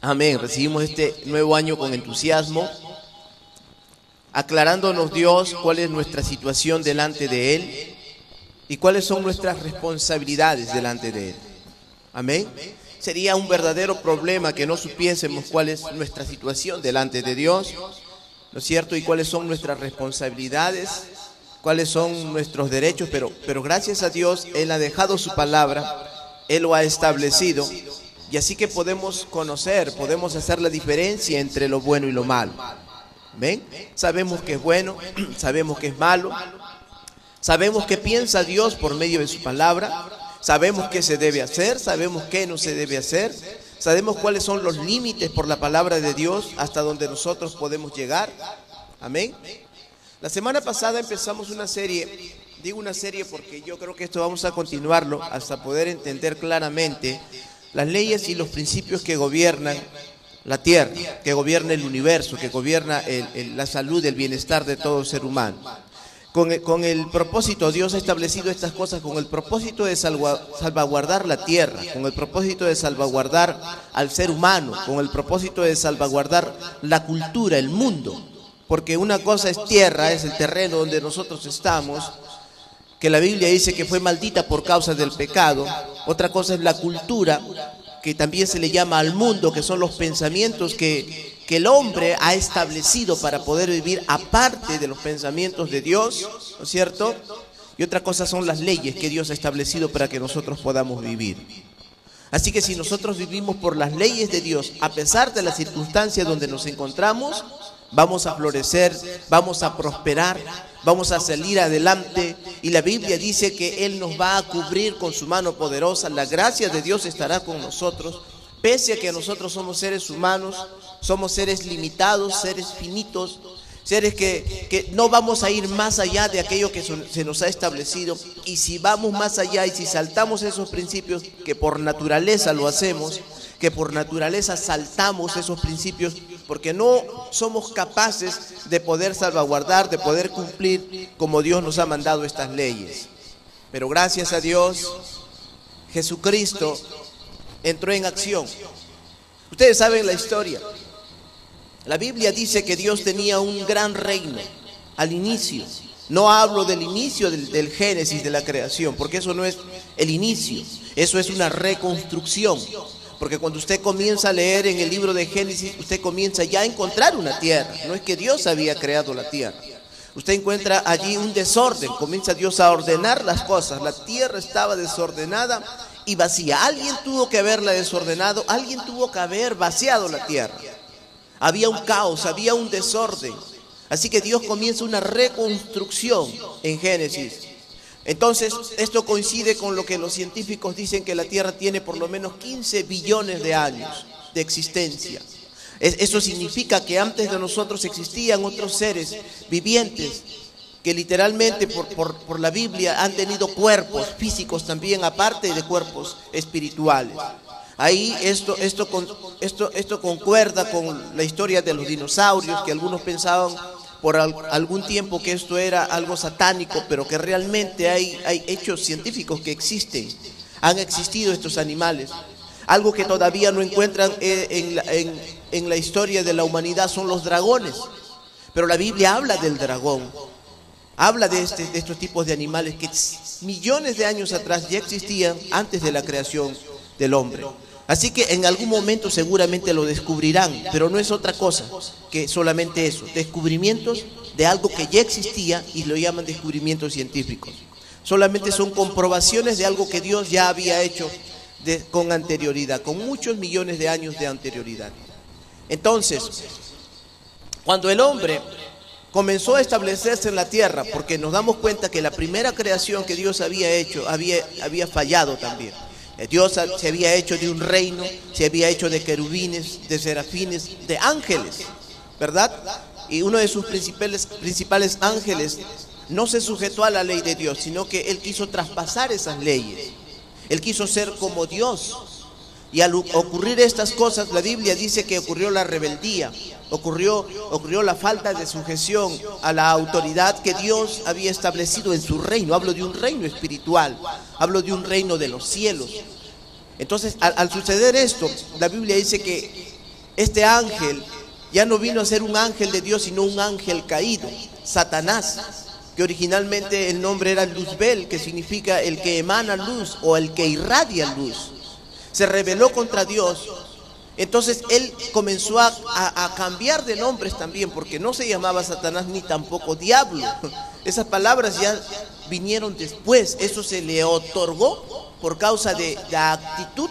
Amén. Recibimos este nuevo año con entusiasmo, aclarándonos Dios cuál es nuestra situación delante de Él y cuáles son nuestras responsabilidades delante de Él. Amén. Sería un verdadero problema que no supiésemos cuál es nuestra situación delante de Dios, ¿no es cierto? Y cuáles son nuestras responsabilidades, cuáles son nuestros derechos, pero gracias a Dios Él ha dejado su palabra, Él lo ha establecido, y así que podemos conocer, podemos hacer la diferencia entre lo bueno y lo malo. ¿Ven? Sabemos que es bueno, sabemos que es malo, sabemos qué piensa Dios por medio de su palabra, sabemos qué se debe hacer, sabemos qué no se debe hacer, sabemos cuáles son los límites por la palabra de Dios hasta donde nosotros podemos llegar. Amén. La semana pasada empezamos una serie, digo una serie porque yo creo que esto vamos a continuarlo hasta poder entender claramente las leyes y los principios que gobiernan la tierra, que gobierna el universo, que gobierna la salud, el bienestar de todo ser humano. Con el propósito, Dios ha establecido estas cosas con el propósito de salvaguardar la tierra, con el propósito de salvaguardar al ser humano, con el propósito de salvaguardar la cultura, el mundo. Porque una cosa es tierra, es el terreno donde nosotros estamos, que la Biblia dice que fue maldita por causa del pecado. Otra cosa es la cultura, que también se le llama al mundo, que son los pensamientos que el hombre ha establecido para poder vivir aparte de los pensamientos de Dios, ¿no es cierto? Y otra cosa son las leyes que Dios ha establecido para que nosotros podamos vivir. Así que si nosotros vivimos por las leyes de Dios, a pesar de las circunstancias donde nos encontramos, vamos a florecer, vamos a prosperar, vamos a salir adelante, y la Biblia dice que Él nos va a cubrir con su mano poderosa. La gracia de Dios estará con nosotros, pese a que nosotros somos seres humanos, somos seres limitados, seres finitos, seres que no vamos a ir más allá de aquello que se nos ha establecido. Y si vamos más allá y si saltamos esos principios, que por naturaleza lo hacemos, que por naturaleza saltamos esos principios, porque no somos capaces de poder salvaguardar, de poder cumplir como Dios nos ha mandado estas leyes. Pero gracias a Dios, Jesucristo entró en acción. Ustedes saben la historia. La Biblia dice que Dios tenía un gran reino al inicio. No hablo del inicio del Génesis de la creación, porque eso no es el inicio, eso es una reconstrucción. Porque cuando usted comienza a leer en el libro de Génesis, usted comienza ya a encontrar una tierra. No es que Dios había creado la tierra. Usted encuentra allí un desorden, comienza Dios a ordenar las cosas. La tierra estaba desordenada y vacía. Alguien tuvo que haberla desordenado, alguien tuvo que haber vaciado la tierra. Había un caos, había un desorden. Así que Dios comienza una reconstrucción en Génesis. Entonces, esto coincide con lo que los científicos dicen, que la Tierra tiene por lo menos 15 billones de años de existencia. Eso significa que antes de nosotros existían otros seres vivientes que literalmente por la Biblia han tenido cuerpos físicos también, aparte de cuerpos espirituales. Ahí esto concuerda con la historia de los dinosaurios, que algunos pensaban por algún tiempo que esto era algo satánico, pero que realmente hay hechos científicos que existen. Han existido estos animales. Algo que todavía no encuentran en la historia de la humanidad son los dragones. Pero la Biblia habla del dragón, habla de estos tipos de animales que millones de años atrás ya existían antes de la creación del hombre. Así que en algún momento seguramente lo descubrirán, pero no es otra cosa que solamente eso, descubrimientos de algo que ya existía, y lo llaman descubrimientos científicos. Solamente son comprobaciones de algo que Dios ya había hecho con anterioridad, con muchos millones de años de anterioridad. Entonces, cuando el hombre comenzó a establecerse en la tierra, porque nos damos cuenta que la primera creación que Dios había hecho había fallado también. Dios se había hecho de un reino, se había hecho de querubines, de serafines, de ángeles, ¿verdad? Y uno de sus principales ángeles no se sujetó a la ley de Dios, sino que él quiso traspasar esas leyes. Él quiso ser como Dios. Y al ocurrir estas cosas, la Biblia dice que ocurrió la rebeldía, ocurrió la falta de sujeción a la autoridad que Dios había establecido en su reino. Hablo de un reino espiritual, hablo de un reino de los cielos. Entonces, al suceder esto, la Biblia dice que Este ángel ya no vino a ser un ángel de Dios, sino un ángel caído, Satanás, que originalmente el nombre era Luzbel, que significa el que emana luz o el que irradia luz. Se rebeló contra Dios. Entonces él comenzó a cambiar de nombres también, porque no se llamaba Satanás ni tampoco diablo. Esas palabras ya vinieron después. Eso se le otorgó por causa de la actitud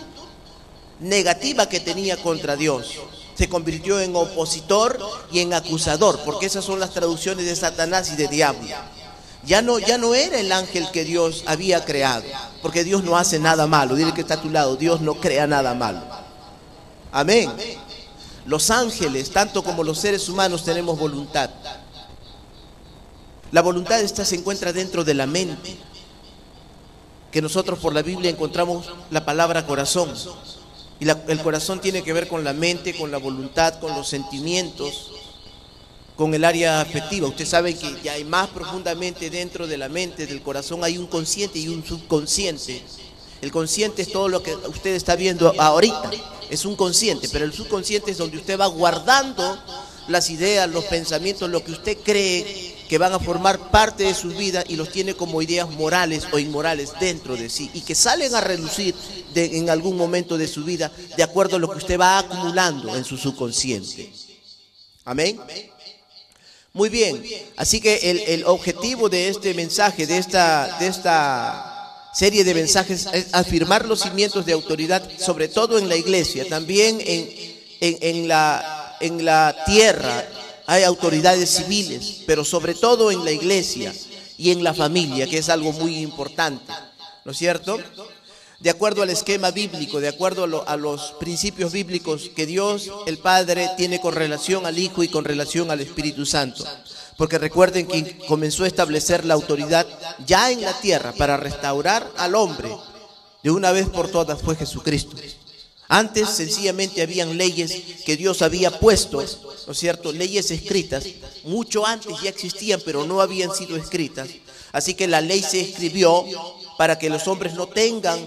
negativa que tenía contra Dios. Se convirtió en opositor y en acusador, porque esas son las traducciones de Satanás y de diablo. Ya no era el ángel que Dios había creado, porque Dios no hace nada malo. Dile que está a tu lado, Dios no crea nada malo. Amén. Los ángeles, tanto como los seres humanos, tenemos voluntad. La voluntad esta se encuentra dentro de la mente, que nosotros por la Biblia encontramos la palabra corazón. Y el corazón tiene que ver con la mente, con la voluntad, con los sentimientos, con el área afectiva. Usted sabe que ya hay más profundamente dentro de la mente, del corazón, hay un consciente y un subconsciente. El consciente es todo lo que usted está viendo ahorita, es un consciente, pero el subconsciente es donde usted va guardando las ideas, los pensamientos, lo que usted cree que van a formar parte de su vida y los tiene como ideas morales o inmorales dentro de sí y que salen a relucir en algún momento de su vida de acuerdo a lo que usted va acumulando en su subconsciente. Amén. Muy bien, así que el objetivo de este mensaje, de esta serie de mensajes, es afirmar los cimientos de autoridad, sobre todo en la iglesia, también en la tierra. Hay autoridades civiles, pero sobre todo en la iglesia y en la familia, que es algo muy importante, ¿no es cierto? De acuerdo al esquema bíblico, de acuerdo a los principios bíblicos que Dios, el Padre, tiene con relación al Hijo y con relación al Espíritu Santo. Porque recuerden que comenzó a establecer la autoridad ya en la tierra para restaurar al hombre. De una vez por todas fue Jesucristo. Antes sencillamente habían leyes que Dios había puesto, ¿no es cierto? Leyes escritas, mucho antes ya existían, pero no habían sido escritas. Así que la ley se escribió para que los hombres no tengan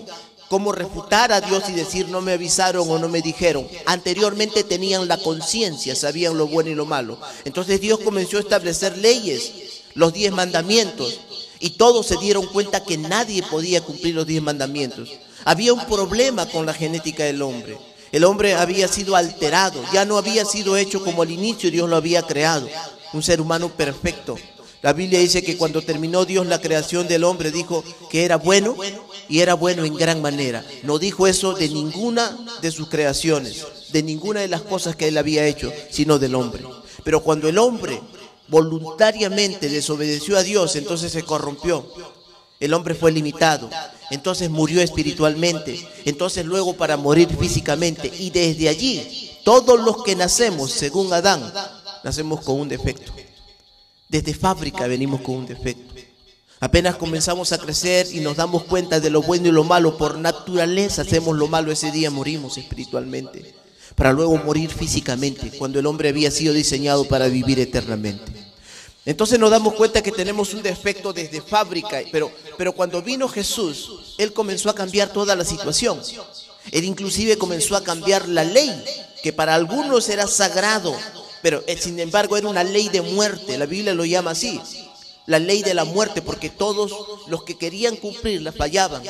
cómo refutar a Dios y decir no me avisaron o no me dijeron. Anteriormente tenían la conciencia, sabían lo bueno y lo malo. Entonces Dios comenzó a establecer leyes, los 10 mandamientos, y todos se dieron cuenta que nadie podía cumplir los 10 mandamientos. Había un problema con la genética del hombre. El hombre había sido alterado, ya no había sido hecho como al inicio Dios lo había creado, un ser humano perfecto. La Biblia dice que cuando terminó Dios la creación del hombre, dijo que era bueno y era bueno en gran manera. No dijo eso de ninguna de sus creaciones, de ninguna de las cosas que él había hecho, sino del hombre. Pero cuando el hombre voluntariamente desobedeció a Dios, entonces se corrompió. El hombre fue limitado, entonces murió espiritualmente, entonces luego para morir físicamente. Y desde allí, todos los que nacemos, según Adán, nacemos con un defecto. Desde fábrica venimos con un defecto. Apenas comenzamos a crecer y nos damos cuenta de lo bueno y lo malo, por naturaleza hacemos lo malo, ese día morimos espiritualmente, para luego morir físicamente, cuando el hombre había sido diseñado para vivir eternamente. Entonces nos damos cuenta que tenemos un defecto desde fábrica, pero cuando vino Jesús, Él comenzó a cambiar toda la situación. Él inclusive comenzó a cambiar la ley, que para algunos era sagrado, pero sin embargo era una ley de muerte. La Biblia lo llama así, la ley de la muerte, porque todos los que querían cumplirla fallaban.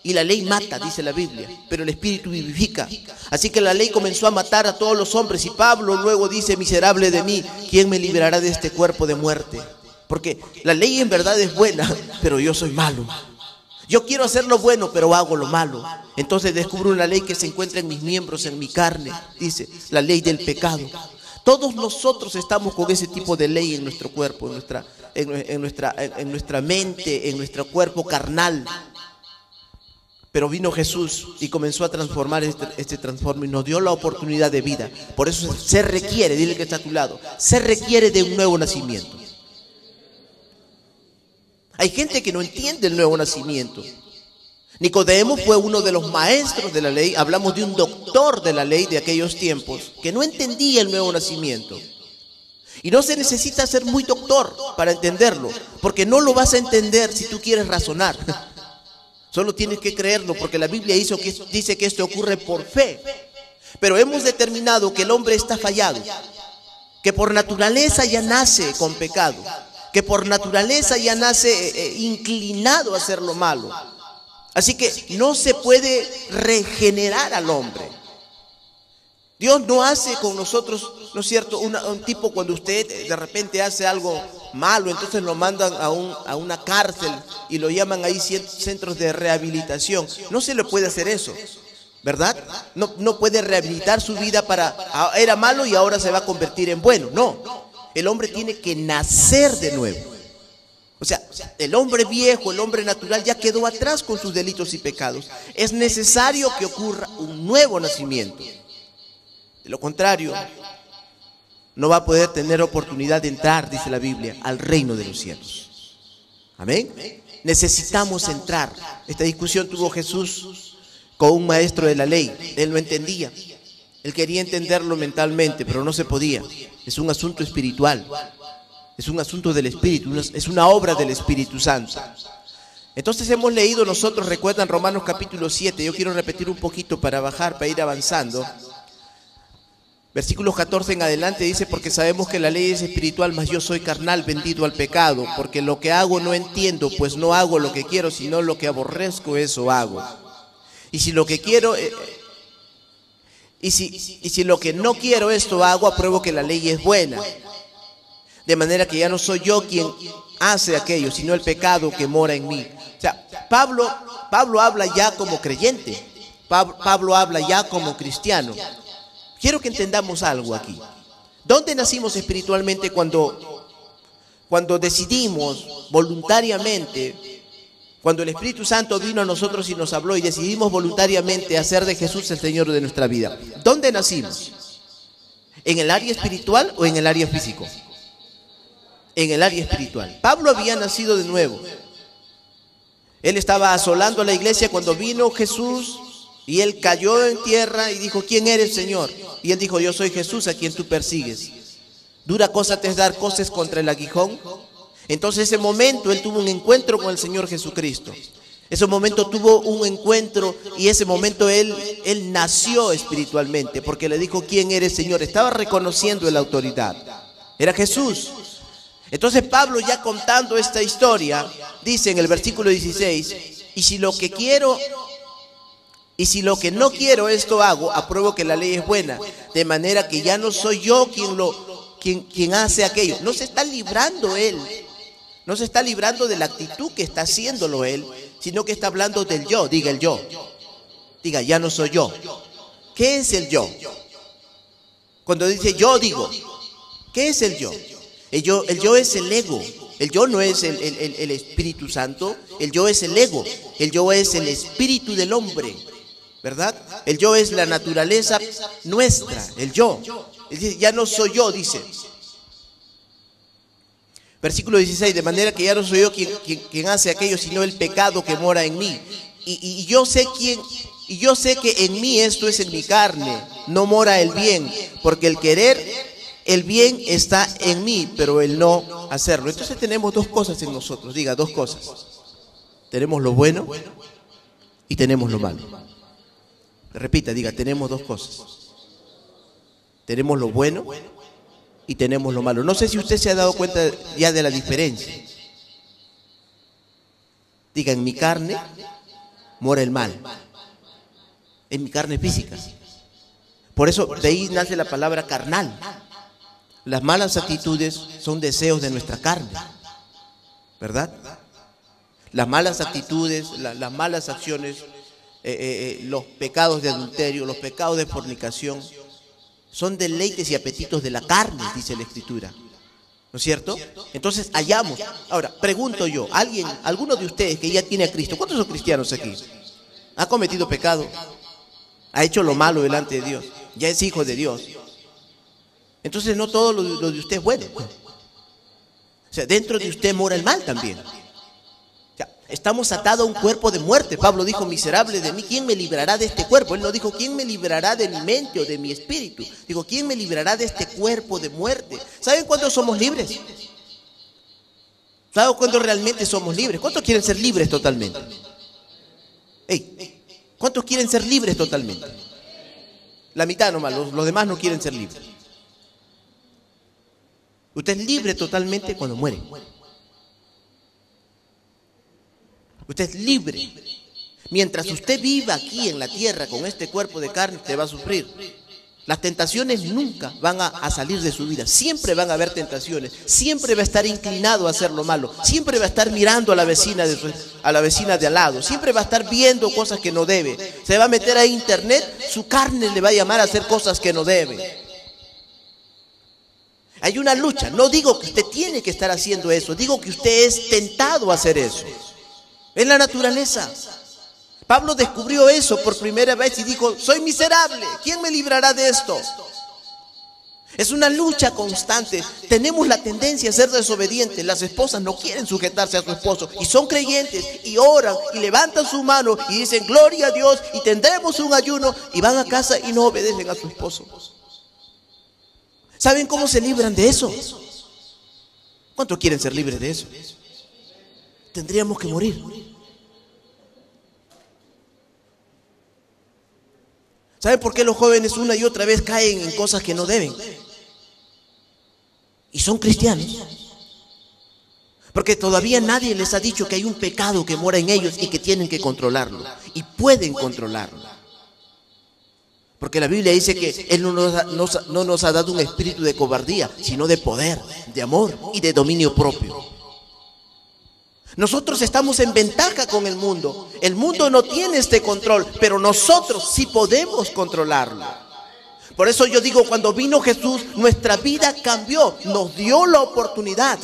Y la ley mata, dice la Biblia, pero el Espíritu vivifica. Así que la ley comenzó a matar a todos los hombres. Y Pablo luego dice, miserable de mí, ¿quién me librará de este cuerpo de muerte? Porque la ley en verdad es buena, pero yo soy malo. Yo quiero hacer lo bueno, pero hago lo malo. Entonces descubro una ley que se encuentra en mis miembros, en mi carne. Dice, la ley del pecado. Todos nosotros estamos con ese tipo de ley en nuestro cuerpo, en nuestra mente, en nuestro cuerpo carnal. Pero vino Jesús y comenzó a transformar este transformo y nos dio la oportunidad de vida. Por eso se requiere, dile que está a tu lado, se requiere de un nuevo nacimiento. Hay gente que no entiende el nuevo nacimiento. Nicodemo fue uno de los maestros de la ley, hablamos de un doctor de la ley de aquellos tiempos, que no entendía el nuevo nacimiento. Y no se necesita ser muy doctor para entenderlo, porque no lo vas a entender si tú quieres razonar. Solo tienes que creerlo, porque la Biblia dice que esto ocurre por fe. Pero hemos determinado que el hombre está fallado, que por naturaleza ya nace con pecado, que por naturaleza ya nace inclinado a hacer lo malo. Así que no se puede regenerar al hombre. Dios no hace con nosotros, ¿no es cierto?, un tipo cuando usted de repente hace algo malo, entonces lo mandan a una cárcel y lo llaman ahí centros de rehabilitación. No se le puede hacer eso, ¿verdad? No puede rehabilitar su vida era malo y ahora se va a convertir en bueno. No, el hombre tiene que nacer de nuevo. O sea, el hombre viejo, el hombre natural ya quedó atrás con sus delitos y pecados. Es necesario que ocurra un nuevo nacimiento. De lo contrario, no va a poder tener oportunidad de entrar, dice la Biblia, al reino de los cielos. Amén. Necesitamos entrar. Esta discusión tuvo Jesús con un maestro de la ley. Él no entendía. Él quería entenderlo mentalmente, pero no se podía. Es un asunto espiritual. Es un asunto del Espíritu. Es una obra del Espíritu Santo. Entonces hemos leído nosotros, recuerdan Romanos capítulo 7. Yo quiero repetir un poquito para ir avanzando. Versículos 14 en adelante dice: porque sabemos que la ley es espiritual, mas yo soy carnal, vendido al pecado, porque lo que hago no entiendo, pues no hago lo que quiero, sino lo que aborrezco, eso hago. Y si lo que quiero, y si lo que no quiero esto hago, apruebo que la ley es buena. De manera que ya no soy yo quien hace aquello, sino el pecado que mora en mí. O sea, Pablo habla ya como creyente, Pablo habla ya como cristiano. Quiero que entendamos algo aquí. ¿Dónde nacimos espiritualmente cuando decidimos voluntariamente, cuando el Espíritu Santo vino a nosotros y nos habló y decidimos voluntariamente hacer de Jesús el Señor de nuestra vida? ¿Dónde nacimos? ¿En el área espiritual o en el área físico? En el área espiritual. Pablo había nacido de nuevo. Él estaba asolando la iglesia cuando vino Jesús. Y él cayó en tierra y dijo: ¿quién eres, Señor? Y él dijo: yo soy Jesús a quien tú persigues. ¿Dura cosa te es dar coces contra el aguijón? Entonces ese momento él tuvo un encuentro con el Señor Jesucristo. Ese momento tuvo un encuentro y ese momento él nació espiritualmente, porque le dijo: ¿quién eres, Señor? Estaba reconociendo la autoridad. Era Jesús. Entonces Pablo, ya contando esta historia, dice en el versículo 16: y si lo que no quiero esto hago, apruebo que la ley es buena, de manera que ya no soy yo quien hace aquello. No se está librando él, no se está librando de la actitud que está haciéndolo él, sino que está hablando del yo. Diga el yo, diga: ya no soy yo. ¿Qué es el yo? Cuando dice yo, digo, ¿qué es el yo? El yo es el ego. El yo no es el Espíritu Santo, el yo es el ego, el yo es el espíritu del hombre, ¿verdad? El yo es la naturaleza nuestra, el yo. Él dice: ya no soy yo, dice. Versículo 16: de manera que ya no soy yo quien hace aquello, sino el pecado que mora en mí. Y yo sé que en mí, esto es en mi carne, no mora el bien, porque el querer el bien está en mí, pero el no hacerlo. Entonces tenemos dos cosas en nosotros. Diga: dos cosas. Tenemos lo bueno y tenemos lo malo. Repita, diga: tenemos dos cosas. Tenemos lo bueno y tenemos lo malo. No sé si usted se ha dado cuenta ya de la diferencia. Diga: en mi carne mora el mal. En mi carne física. Por eso de ahí nace la palabra carnal. Las malas actitudes son deseos de nuestra carne, ¿verdad? Las malas actitudes, las malas acciones, los pecados de adulterio, los pecados de fornicación, son deleites y apetitos de la carne, dice la Escritura. ¿No es cierto? Entonces hallamos. Ahora, pregunto yo: alguno de ustedes que ya tiene a Cristo, ¿cuántos son cristianos aquí? ¿Ha cometido pecado? ¿Ha hecho lo malo delante de Dios? ¿Ya es hijo de Dios? Entonces no todo lo de usted es bueno. O sea, dentro de usted mora el mal también. O sea, estamos atados a un cuerpo de muerte. Pablo dijo: miserable de mí, ¿quién me librará de este cuerpo? Él no dijo: ¿quién me librará de mi mente o de mi espíritu? Dijo: ¿quién me librará de este cuerpo de muerte? ¿Saben cuándo somos libres? ¿Saben cuándo realmente somos libres? ¿Cuántos quieren ser libres totalmente? ¿Cuántos quieren ser libres totalmente? La mitad nomás, los demás no quieren ser libres. Usted es libre totalmente cuando muere. Usted es libre. Mientras usted viva aquí en la tierra con este cuerpo de carne, usted va a sufrir. Las tentaciones nunca van a salir de su vida. Siempre van a haber tentaciones. Siempre va a estar inclinado a hacer lo malo. Siempre va a estar mirando a la vecina de al lado. Siempre va a estar viendo cosas que no debe. Se va a meter a internet, su carne le va a llamar a hacer cosas que no debe. Hay una lucha. No digo que usted tiene que estar haciendo eso. Digo que usted es tentado a hacer eso. Es la naturaleza. Pablo descubrió eso por primera vez y dijo, soy miserable, ¿quién me librará de esto? Es una lucha constante. Tenemos la tendencia a ser desobedientes. Las esposas no quieren sujetarse a su esposo y son creyentes y oran y levantan su mano y dicen gloria a Dios y tendremos un ayuno, y van a casa y no obedecen a su esposo. ¿Saben cómo se libran de eso? ¿Cuántos quieren ser libres de eso? Tendríamos que morir. ¿Saben por qué los jóvenes una y otra vez caen en cosas que no deben? Y son cristianos. Porque todavía nadie les ha dicho que hay un pecado que mora en ellos y que tienen que controlarlo. Y pueden controlarlo. Porque la Biblia dice que Él no nos ha dado un espíritu de cobardía, sino de poder, de amor y de dominio propio. Nosotros estamos en ventaja con el mundo. El mundo no tiene este control, pero nosotros sí podemos controlarlo. Por eso yo digo, cuando vino Jesús, nuestra vida cambió, nos dio la oportunidad.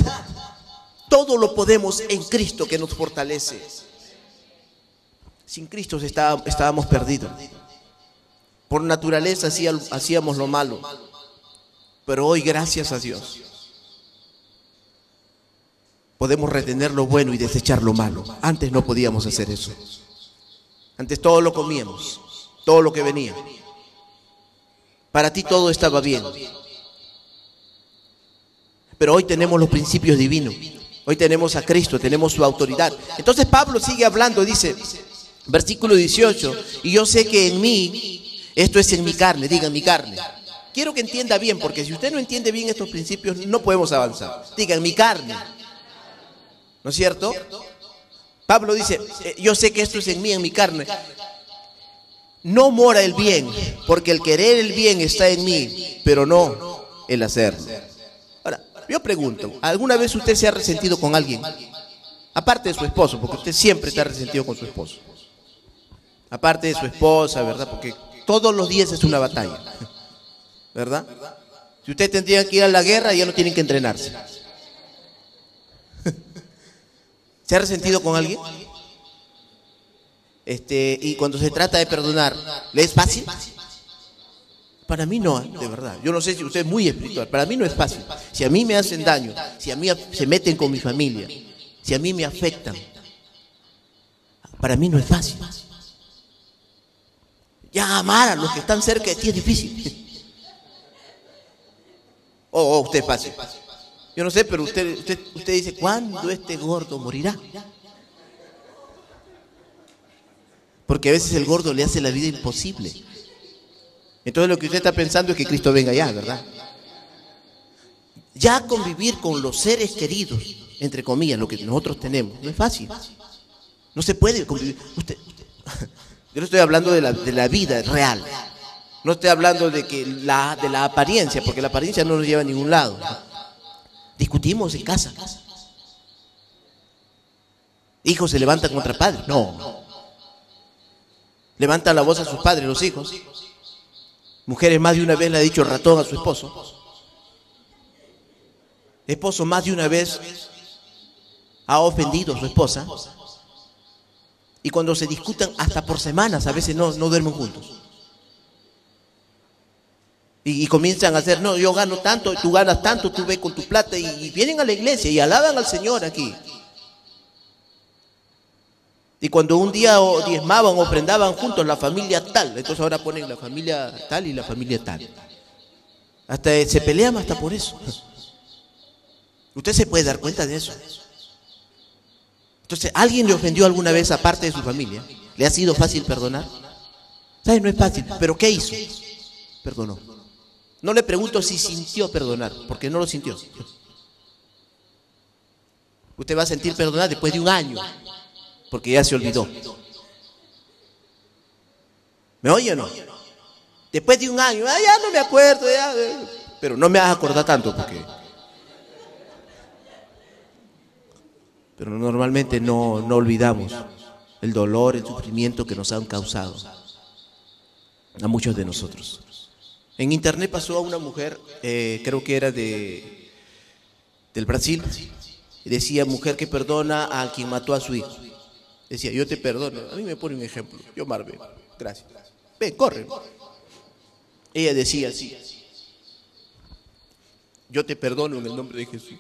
Todo lo podemos en Cristo que nos fortalece. Sin Cristo estábamos perdidos. Por naturaleza hacíamos lo malo, pero hoy, gracias a Dios, podemos retener lo bueno y desechar lo malo. Antes no podíamos hacer eso. Antes todo lo comíamos, todo lo que venía. Para ti todo estaba bien. Pero hoy tenemos los principios divinos. Hoy tenemos a Cristo, tenemos su autoridad. Entonces Pablo sigue hablando, dice, versículo 18, y yo sé que en mí, esto es en mi carne, diga en mi carne. Quiero que entienda bien, porque si usted no entiende bien estos principios, no podemos avanzar. Diga en mi carne. ¿No es cierto? Pablo dice, yo sé que esto es en mí, en mi carne. No mora el bien, porque el querer el bien está en mí, pero no el hacerlo. Ahora, yo pregunto, ¿alguna vez usted se ha resentido con alguien? Aparte de su esposo, porque usted siempre está resentido con su esposo. Aparte de su esposa, ¿verdad? Porque todos los días es una batalla, ¿verdad? Si usted tendría que ir a la guerra, ya no tienen que entrenarse. ¿Se ha resentido con alguien? Y cuando se trata de perdonar, ¿le es fácil? Para mí no, de verdad. Yo no sé si usted es muy espiritual. Para mí no es fácil. Si a mí me hacen daño, si a mí se meten con mi familia, si a mí me afectan, para mí no es fácil. Ya amar a los que están cerca de ti es difícil. Usted es fácil. Yo no sé, pero usted dice, ¿cuándo este gordo morirá? Porque a veces el gordo le hace la vida imposible. Entonces lo que usted está pensando es que Cristo venga ya, ¿verdad? Ya convivir con los seres queridos, entre comillas, lo que nosotros tenemos, no es fácil. No se puede convivir. Yo no estoy hablando de la vida real. No estoy hablando de la apariencia, porque la apariencia no nos lleva a ningún lado. Discutimos en casa. Hijos se levantan contra padres. No. Levantan la voz a sus padres, los hijos. Mujeres más de una vez le ha dicho ratón a su esposo. Esposo más de una vez ha ofendido a su esposa. Y cuando se discutan hasta por semanas, a veces no duermen juntos. Y comienzan a hacer, no, yo gano tanto, tú ganas tanto, tú ves con tu plata, y vienen a la iglesia y alaban al Señor aquí. Y cuando un día diezmaban o ofrendaban juntos la familia tal, entonces ahora ponen la familia tal y la familia tal. Hasta se pelean hasta por eso. Usted se puede dar cuenta de eso. Entonces, ¿alguien le ofendió alguna vez a parte de su familia? ¿Le ha sido fácil perdonar? ¿Sabe? No es fácil, pero ¿qué hizo? perdonó. No le pregunto si sintió perdonar, porque no lo sintió. Usted va a sentir perdonar después de un año, porque ya se olvidó. ¿Me oye o no? Después de un año, ya no me acuerdo, pero no me vas a acordar tanto, porque... Pero normalmente no olvidamos el dolor, el sufrimiento que nos han causado a muchos de nosotros. En internet pasó a una mujer, creo que era del Brasil, y decía: mujer que perdona a quien mató a su hijo. Decía: yo te perdono. A mí me pone un ejemplo. Yo, Marvel, gracias. Ven, corre. Ella decía así: yo te perdono en el nombre de Jesús.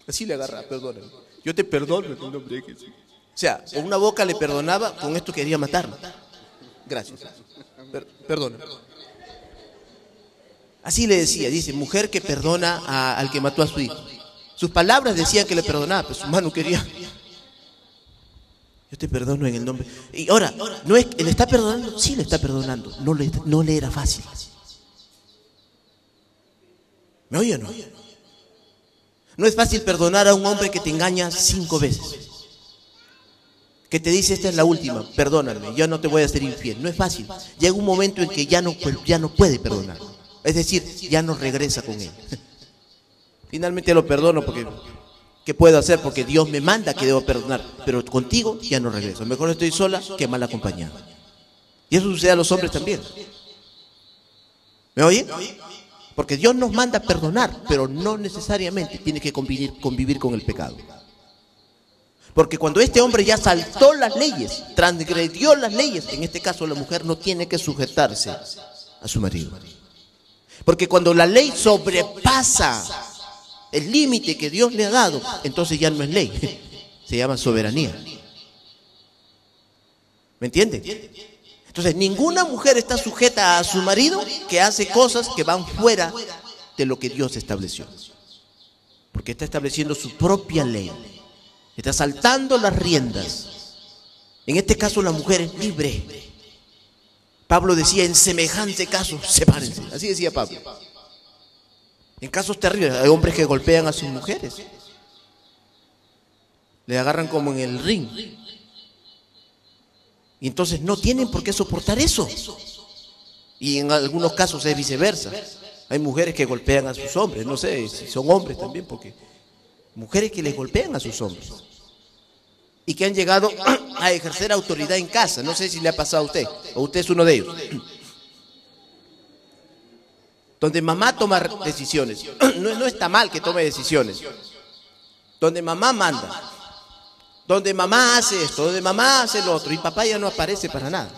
Así le agarra, perdóname. Yo te perdono en el nombre de Jesús. O sea, con una boca le perdonaba, con esto quería matarlo. Gracias. Perdona. Así le decía, dice: mujer que perdona al que mató a su hijo. Sus palabras decían que le perdonaba, pero su mano quería: yo te perdono en el nombre. Y ahora, ¿no es, ¿le está perdonando? Sí, le está perdonando. No le era fácil. ¿Me oye o no? No es fácil perdonar a un hombre que te engaña 5 veces. Que te dice: esta es la última, perdóname, yo no te voy a ser infiel. No es fácil. Llega un momento en que ya no puede perdonar. Es decir, ya no regresa con él. Finalmente lo perdono porque, ¿qué puedo hacer? Porque Dios me manda que debo perdonar. Pero contigo ya no regreso. Mejor estoy sola que mal acompañada. Y eso sucede a los hombres también. ¿Me oye? Porque Dios nos manda perdonar, pero no necesariamente tiene que convivir con el pecado. Porque cuando este hombre ya saltó las leyes, transgredió las leyes, en este caso la mujer no tiene que sujetarse a su marido. Porque cuando la ley sobrepasa el límite que Dios le ha dado, entonces ya no es ley, se llama soberanía. ¿Me entiende? Entonces ninguna mujer está sujeta a su marido que hace cosas que van fuera de lo que Dios estableció. Porque está estableciendo su propia ley. Está saltando las riendas. En este caso la mujer es libre. Pablo decía: en semejante caso, sepárense. Así decía Pablo. En casos terribles, hay hombres que golpean a sus mujeres. Le agarran como en el ring. Y entonces no tienen por qué soportar eso. Y en algunos casos es viceversa. Hay mujeres que golpean a sus hombres. No sé si son hombres también, porque mujeres que les golpean a sus hombres. Y que han llegado a ejercer autoridad en casa. No sé si le ha pasado a usted, o usted es uno de ellos. Donde mamá toma decisiones. No está mal que tome decisiones. Donde mamá manda. Donde mamá hace esto, donde mamá hace lo otro, y papá ya no aparece para nada.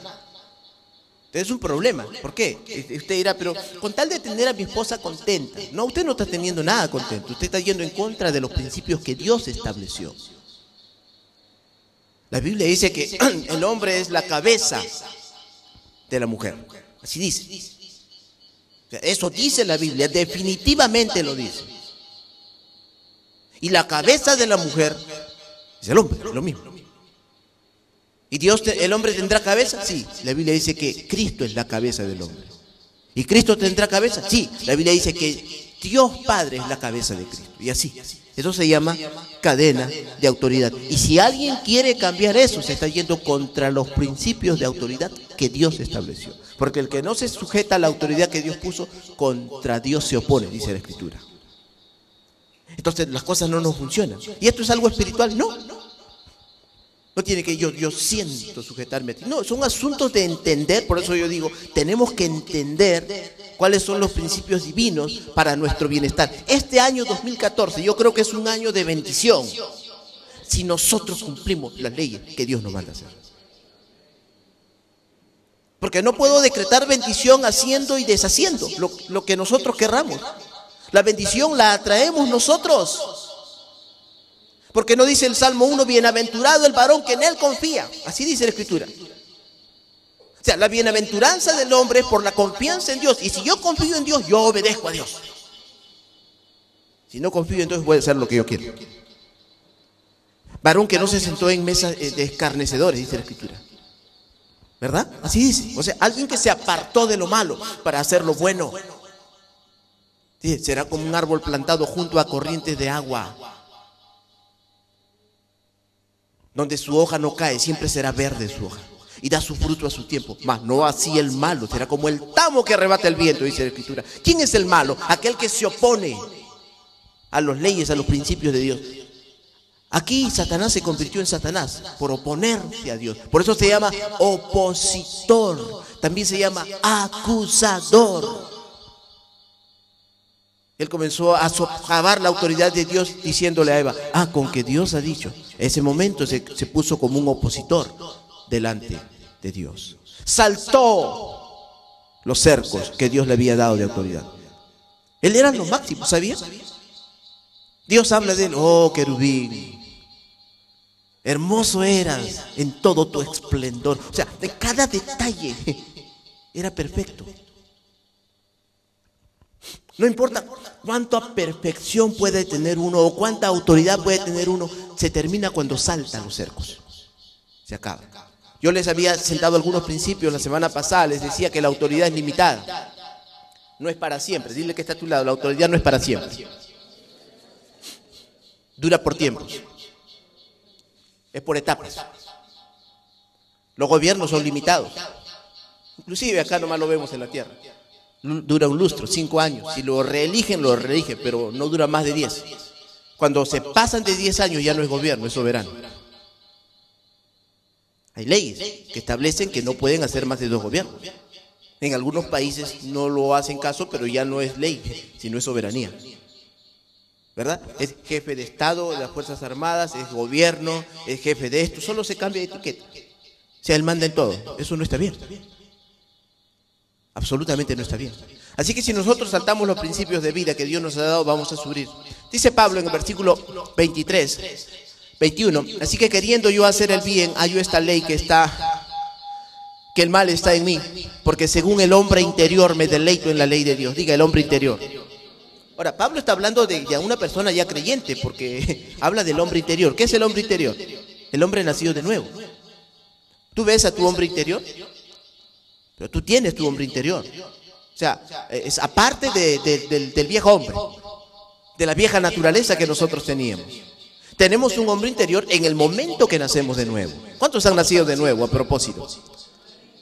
Es un problema. ¿Por qué? Usted dirá: pero con tal de tener a mi esposa contenta. No, usted no está teniendo nada contento. Usted está yendo en contra de los principios que Dios estableció. La Biblia dice que el hombre es la cabeza de la mujer. Así dice. Eso dice la Biblia, definitivamente lo dice. Y la cabeza de la mujer es el hombre, lo mismo. ¿Y el hombre tendrá cabeza? Sí, la Biblia dice que Cristo es la cabeza del hombre. ¿Y Cristo tendrá cabeza? Sí, la Biblia dice que Dios Padre es la cabeza de Cristo. Y así, eso se llama cadena de autoridad. Y si alguien quiere cambiar eso, se está yendo contra los principios de autoridad que Dios estableció. Porque el que no se sujeta a la autoridad que Dios puso, contra Dios se opone, dice la Escritura. Entonces las cosas no nos funcionan. ¿Y esto es algo espiritual? No. No tiene que yo siento sujetarme a ti. No, son asuntos de entender. Por eso yo digo, tenemos que entender cuáles son los principios divinos para nuestro bienestar. Este año 2014 yo creo que es un año de bendición si nosotros cumplimos las leyes que Dios nos manda hacer. Porque no puedo decretar bendición haciendo y deshaciendo lo que nosotros querramos. La bendición la atraemos nosotros. Porque no dice el Salmo 1, bienaventurado el varón que en él confía. Así dice la Escritura. O sea, la bienaventuranza del hombre es por la confianza en Dios. Y si yo confío en Dios, yo obedezco a Dios. Si no confío, entonces voy a hacer lo que yo quiero. Varón que no se sentó en mesa de escarnecedores, dice la Escritura. ¿Verdad? Así dice. O sea, alguien que se apartó de lo malo para hacer lo bueno. Sí, será como un árbol plantado junto a corrientes de agua, donde su hoja no cae, siempre será verde su hoja, y da su fruto a su tiempo. Mas no así el malo, será como el tamo que arrebata el viento, dice la Escritura. ¿Quién es el malo? Aquel que se opone a las leyes, a los principios de Dios. Aquí Satanás se convirtió en Satanás por oponerse a Dios. Por eso se llama opositor. También se llama acusador. Él comenzó a socavar la autoridad de Dios diciéndole a Eva, con que Dios ha dicho. En ese momento se puso como un opositor delante de Dios. Saltó los cercos que Dios le había dado de autoridad. Él era lo máximo, ¿sabías? Dios habla de él, oh querubín, hermoso eras en todo tu esplendor. O sea, de cada detalle era perfecto. No importa cuánta perfección puede tener uno o cuánta autoridad puede tener uno, se termina cuando saltan los cercos. Se acaba. Yo les había sentado algunos principios la semana pasada, les decía que la autoridad es limitada. No es para siempre. Dile que está a tu lado, la autoridad no es para siempre. Dura por tiempos. Es por etapas. Los gobiernos son limitados. Inclusive acá nomás lo vemos en la tierra. Dura un lustro, 5 años. Si lo reeligen, pero no dura más de 10. Cuando se pasan de 10 años ya no es gobierno, es soberano. Hay leyes que establecen que no pueden hacer más de 2 gobiernos. En algunos países no lo hacen caso, pero ya no es ley, sino es soberanía. ¿Verdad? Es jefe de Estado, de las Fuerzas Armadas, es gobierno, es jefe de esto, solo se cambia de etiqueta. O sea, él manda en todo. Eso no está bien. Absolutamente no está bien. Así que si nosotros saltamos los principios de vida que Dios nos ha dado, vamos a sufrir. Dice Pablo en el versículo 21, así que queriendo yo hacer el bien, hallo esta ley que el mal está en mí, porque según el hombre interior me deleito en la ley de Dios. Diga, el hombre interior. Ahora, Pablo está hablando de una persona ya creyente, porque habla del hombre interior. ¿Qué es el hombre interior? El hombre nacido de nuevo. ¿Tú ves a tu hombre interior? Pero tú tienes tu hombre interior. O sea, es aparte del viejo hombre, de la vieja naturaleza que nosotros teníamos. Tenemos un hombre interior en el momento que nacemos de nuevo. ¿Cuántos han nacido de nuevo a propósito?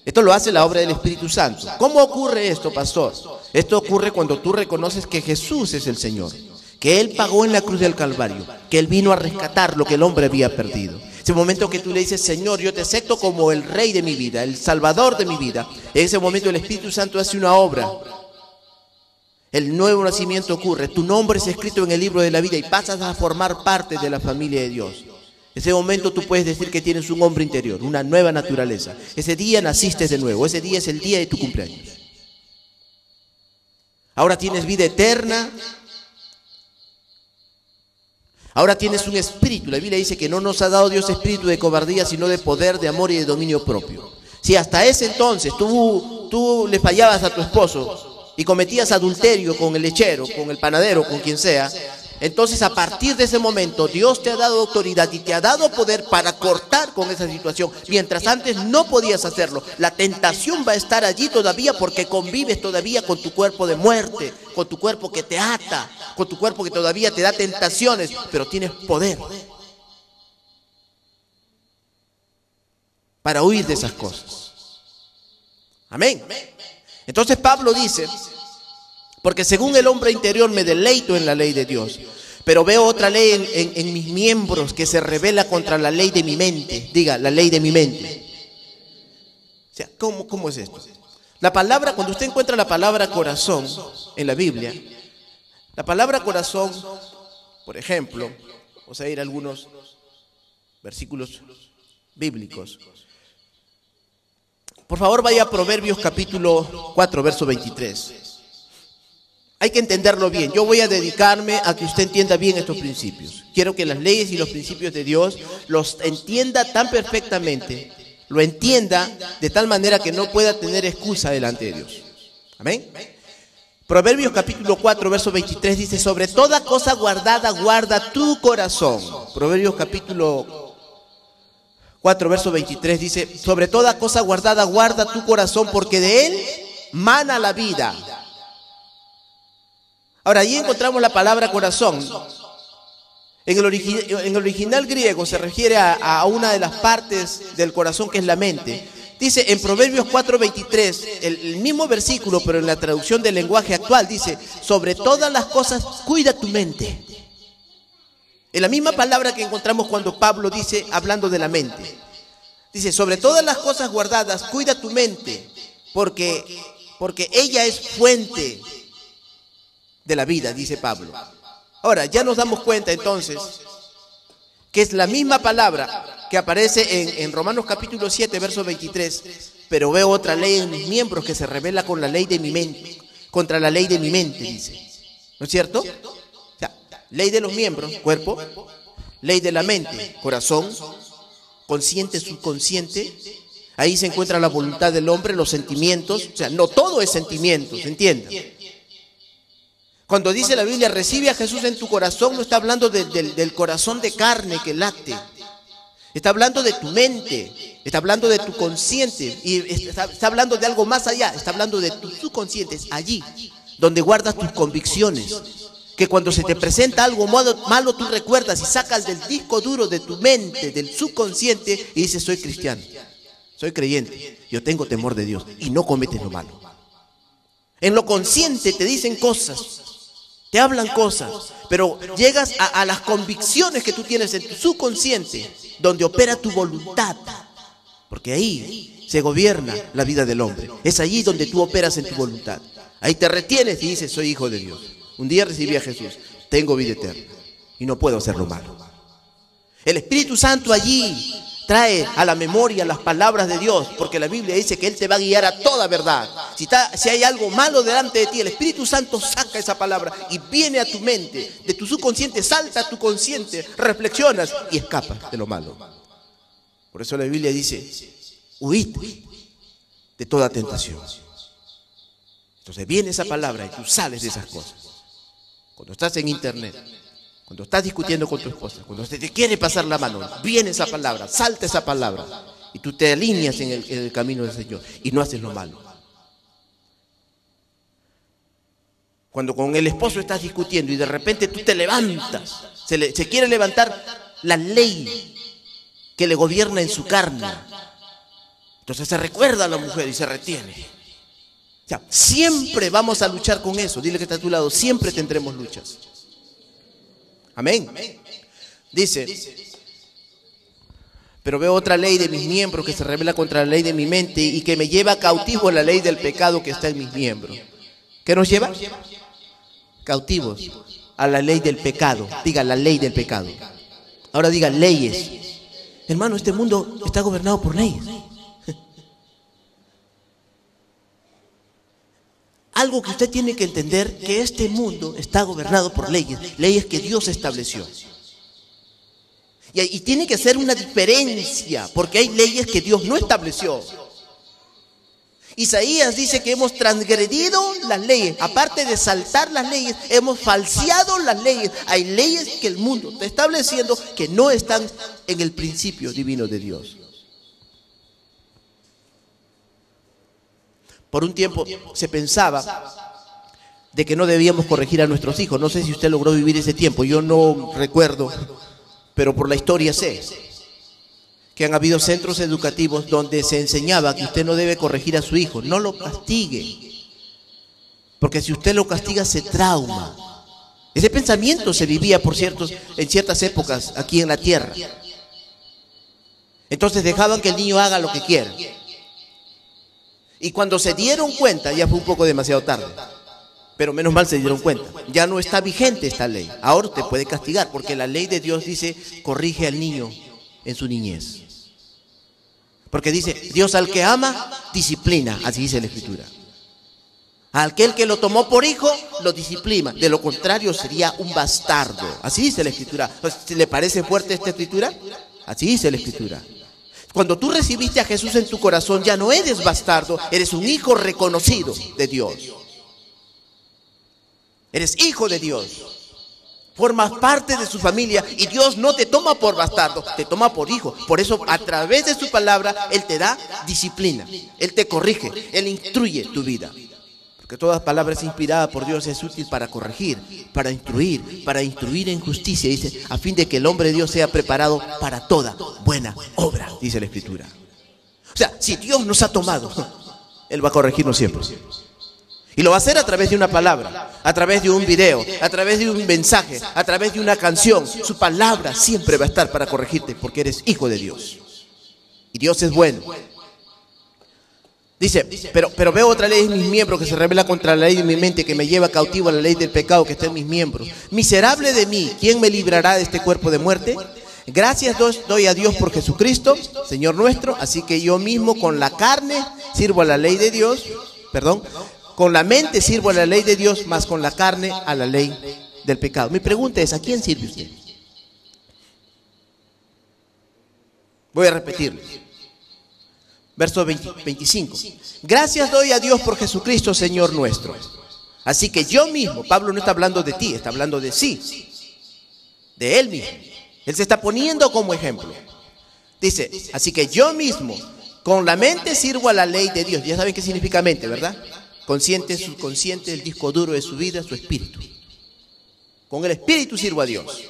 Esto lo hace la obra del Espíritu Santo. ¿Cómo ocurre esto, pastor? Esto ocurre cuando tú reconoces que Jesús es el Señor, que Él pagó en la cruz del Calvario, que Él vino a rescatar lo que el hombre había perdido. Ese momento que tú le dices, Señor, yo te acepto como el Rey de mi vida, el Salvador de mi vida, en ese momento el Espíritu Santo hace una obra. El nuevo nacimiento ocurre, tu nombre es escrito en el libro de la vida y pasas a formar parte de la familia de Dios. Ese momento tú puedes decir que tienes un hombre interior, una nueva naturaleza. Ese día naciste de nuevo, ese día es el día de tu cumpleaños. Ahora tienes vida eterna. Ahora tienes un espíritu. La Biblia dice que no nos ha dado Dios espíritu de cobardía, sino de poder, de amor y de dominio propio. Si hasta ese entonces tú le fallabas a tu esposo y cometías adulterio con el lechero, con el panadero, con quien sea, entonces a partir de ese momento Dios te ha dado autoridad y te ha dado poder para cortar con esa situación. Mientras antes no podías hacerlo, la tentación va a estar allí todavía porque convives todavía con tu cuerpo de muerte, con tu cuerpo que te ata, con tu cuerpo que todavía te da tentaciones, pero tienes poder para huir de esas cosas. Amén. Entonces Pablo dice, porque según el hombre interior me deleito en la ley de Dios, pero veo otra ley en mis miembros que se revela contra la ley de mi mente. Diga, la ley de mi mente. O sea, ¿cómo es esto? La palabra, cuando usted encuentra la palabra corazón en la Biblia, la palabra corazón, por ejemplo, vamos a ir a algunos versículos bíblicos. Por favor, vaya a Proverbios capítulo 4, verso 23. Hay que entenderlo bien. Yo voy a dedicarme a que usted entienda bien estos principios. Quiero que las leyes y los principios de Dios los entienda tan perfectamente, lo entienda de tal manera que no pueda tener excusa delante de Dios. Amén. Proverbios capítulo 4, verso 23 dice, sobre toda cosa guardada, guarda tu corazón. Proverbios capítulo 4, verso 23 dice, sobre toda cosa guardada, guarda tu corazón, porque de él mana la vida. Ahora, ahí encontramos la palabra corazón. En el original griego se refiere a una de las partes del corazón que es la mente. Dice en Proverbios 4:23, el mismo versículo, pero en la traducción del lenguaje actual, dice, sobre todas las cosas cuida tu mente. Es la misma palabra que encontramos cuando Pablo dice, hablando de la mente. Dice, sobre todas las cosas guardadas, cuida tu mente, porque ella es fuente de la vida, dice Pablo. Ahora, ya nos damos cuenta entonces que es la misma palabra que aparece en Romanos capítulo 7, verso 23, pero veo otra ley en mis miembros que se revela con la ley de mi mente, contra la ley de mi mente, dice. ¿No es cierto? O sea, ley de los miembros, cuerpo, ley de la mente, corazón, consciente, subconsciente. Ahí se encuentra la voluntad del hombre, los sentimientos. O sea, no todo es sentimientos, ¿entiendan? Cuando dice la Biblia, recibe a Jesús en tu corazón, no está hablando del corazón de carne que late. Está hablando de tu mente, está hablando de tu consciente, y está hablando de algo más allá, está hablando de tu subconsciente, es allí donde guardas tus convicciones. Que cuando se te presenta algo malo, tú recuerdas y sacas del disco duro de tu mente, del subconsciente, y dices, soy cristiano, soy creyente, yo tengo temor de Dios, y no cometes lo malo. En lo consciente te dicen cosas, te hablan cosas, pero llegas a las convicciones que tú tienes en tu subconsciente, donde opera tu voluntad, porque ahí se gobierna la vida del hombre. Es allí donde tú operas en tu voluntad. Ahí te retienes y dices, soy hijo de Dios. Un día recibí a Jesús, tengo vida eterna y no puedo hacer lo malo. El Espíritu Santo allí trae a la memoria las palabras de Dios, porque la Biblia dice que Él te va a guiar a toda verdad. Si hay algo malo delante de ti, el Espíritu Santo saca esa palabra y viene a tu mente, de tu subconsciente, salta a tu consciente, reflexionas y escapas de lo malo. Por eso la Biblia dice, huid de toda tentación. Entonces viene esa palabra y tú sales de esas cosas. Cuando estás en internet, cuando estás discutiendo con tu esposa, cuando te quiere pasar la mano, viene esa palabra, salta esa palabra y tú te alineas en el camino del Señor y no haces lo malo. Cuando con el esposo estás discutiendo y de repente tú te levantas, se quiere levantar la ley que le gobierna en su carne. Entonces se recuerda a la mujer y se retiene. O sea, siempre vamos a luchar con eso. Dile que está a tu lado, siempre tendremos luchas. Amén. Dice, pero veo otra ley de mis miembros que se revela contra la ley de mi mente y que me lleva cautivo a la ley del pecado que está en mis miembros. ¿Qué nos lleva? Cautivos a la ley del pecado. Diga, la ley del pecado. Ahora diga, leyes. Hermano, este mundo está gobernado por leyes. Algo que usted tiene que entender, que este mundo está gobernado por leyes, leyes que Dios estableció. Y tiene que ser una diferencia, porque hay leyes que Dios no estableció. Isaías dice que hemos transgredido las leyes, aparte de saltar las leyes, hemos falseado las leyes. Hay leyes que el mundo está estableciendo que no están en el principio divino de Dios. Por un tiempo se pensaba de que no debíamos corregir a nuestros hijos. No sé si usted logró vivir ese tiempo, yo no recuerdo, pero por la historia sé que han habido centros educativos donde se enseñaba que usted no debe corregir a su hijo, no lo castigue, porque si usted lo castiga se trauma. Ese pensamiento se vivía en ciertas épocas aquí en la tierra. Entonces dejaban que el niño haga lo que quiera. Y cuando se dieron cuenta, ya fue un poco demasiado tarde. Pero menos mal se dieron cuenta. Ya no está vigente esta ley. Ahora te puede castigar, porque la ley de Dios dice, corrige al niño en su niñez. Porque dice, Dios al que ama, disciplina. Así dice la Escritura. A aquel que lo tomó por hijo, lo disciplina. De lo contrario, sería un bastardo. Así dice la Escritura. ¿Le parece fuerte esta Escritura? Así dice la Escritura. Cuando tú recibiste a Jesús en tu corazón, ya no eres bastardo, eres un hijo reconocido de Dios. Eres hijo de Dios. Formas parte de su familia y Dios no te toma por bastardo, te toma por hijo. Por eso a través de su palabra Él te da disciplina, Él te corrige, Él instruye tu vida. Porque toda palabra es inspirada por Dios, es útil para corregir, para instruir en justicia, dice, a fin de que el hombre de Dios sea preparado para toda buena obra, dice la Escritura. O sea, si Dios nos ha tomado, Él va a corregirnos siempre. Y lo va a hacer a través de una palabra, a través de un video, a través de un mensaje, a través de una canción. Su palabra siempre va a estar para corregirte porque eres hijo de Dios. Y Dios es bueno. Dice, pero veo otra ley en mis miembros que se revela contra la ley de mi mente, que me lleva cautivo a la ley del pecado que está en mis miembros. Miserable de mí, ¿quién me librará de este cuerpo de muerte? Gracias doy a Dios por Jesucristo, Señor nuestro. Así que yo mismo con la carne sirvo a la ley de Dios, con la mente sirvo a la ley de Dios, más con la carne a la ley del pecado. Mi pregunta es, ¿a quién sirve usted? Voy a repetirlo. Verso 25. Gracias doy a Dios por Jesucristo, Señor nuestro. Así que yo mismo, Pablo no está hablando de ti, está hablando de sí, de él mismo. Él se está poniendo como ejemplo. Dice, así que yo mismo, con la mente sirvo a la ley de Dios. Ya saben qué significa mente, ¿verdad? Consciente, subconsciente, el disco duro de su vida, su espíritu. Con el espíritu sirvo a Dios.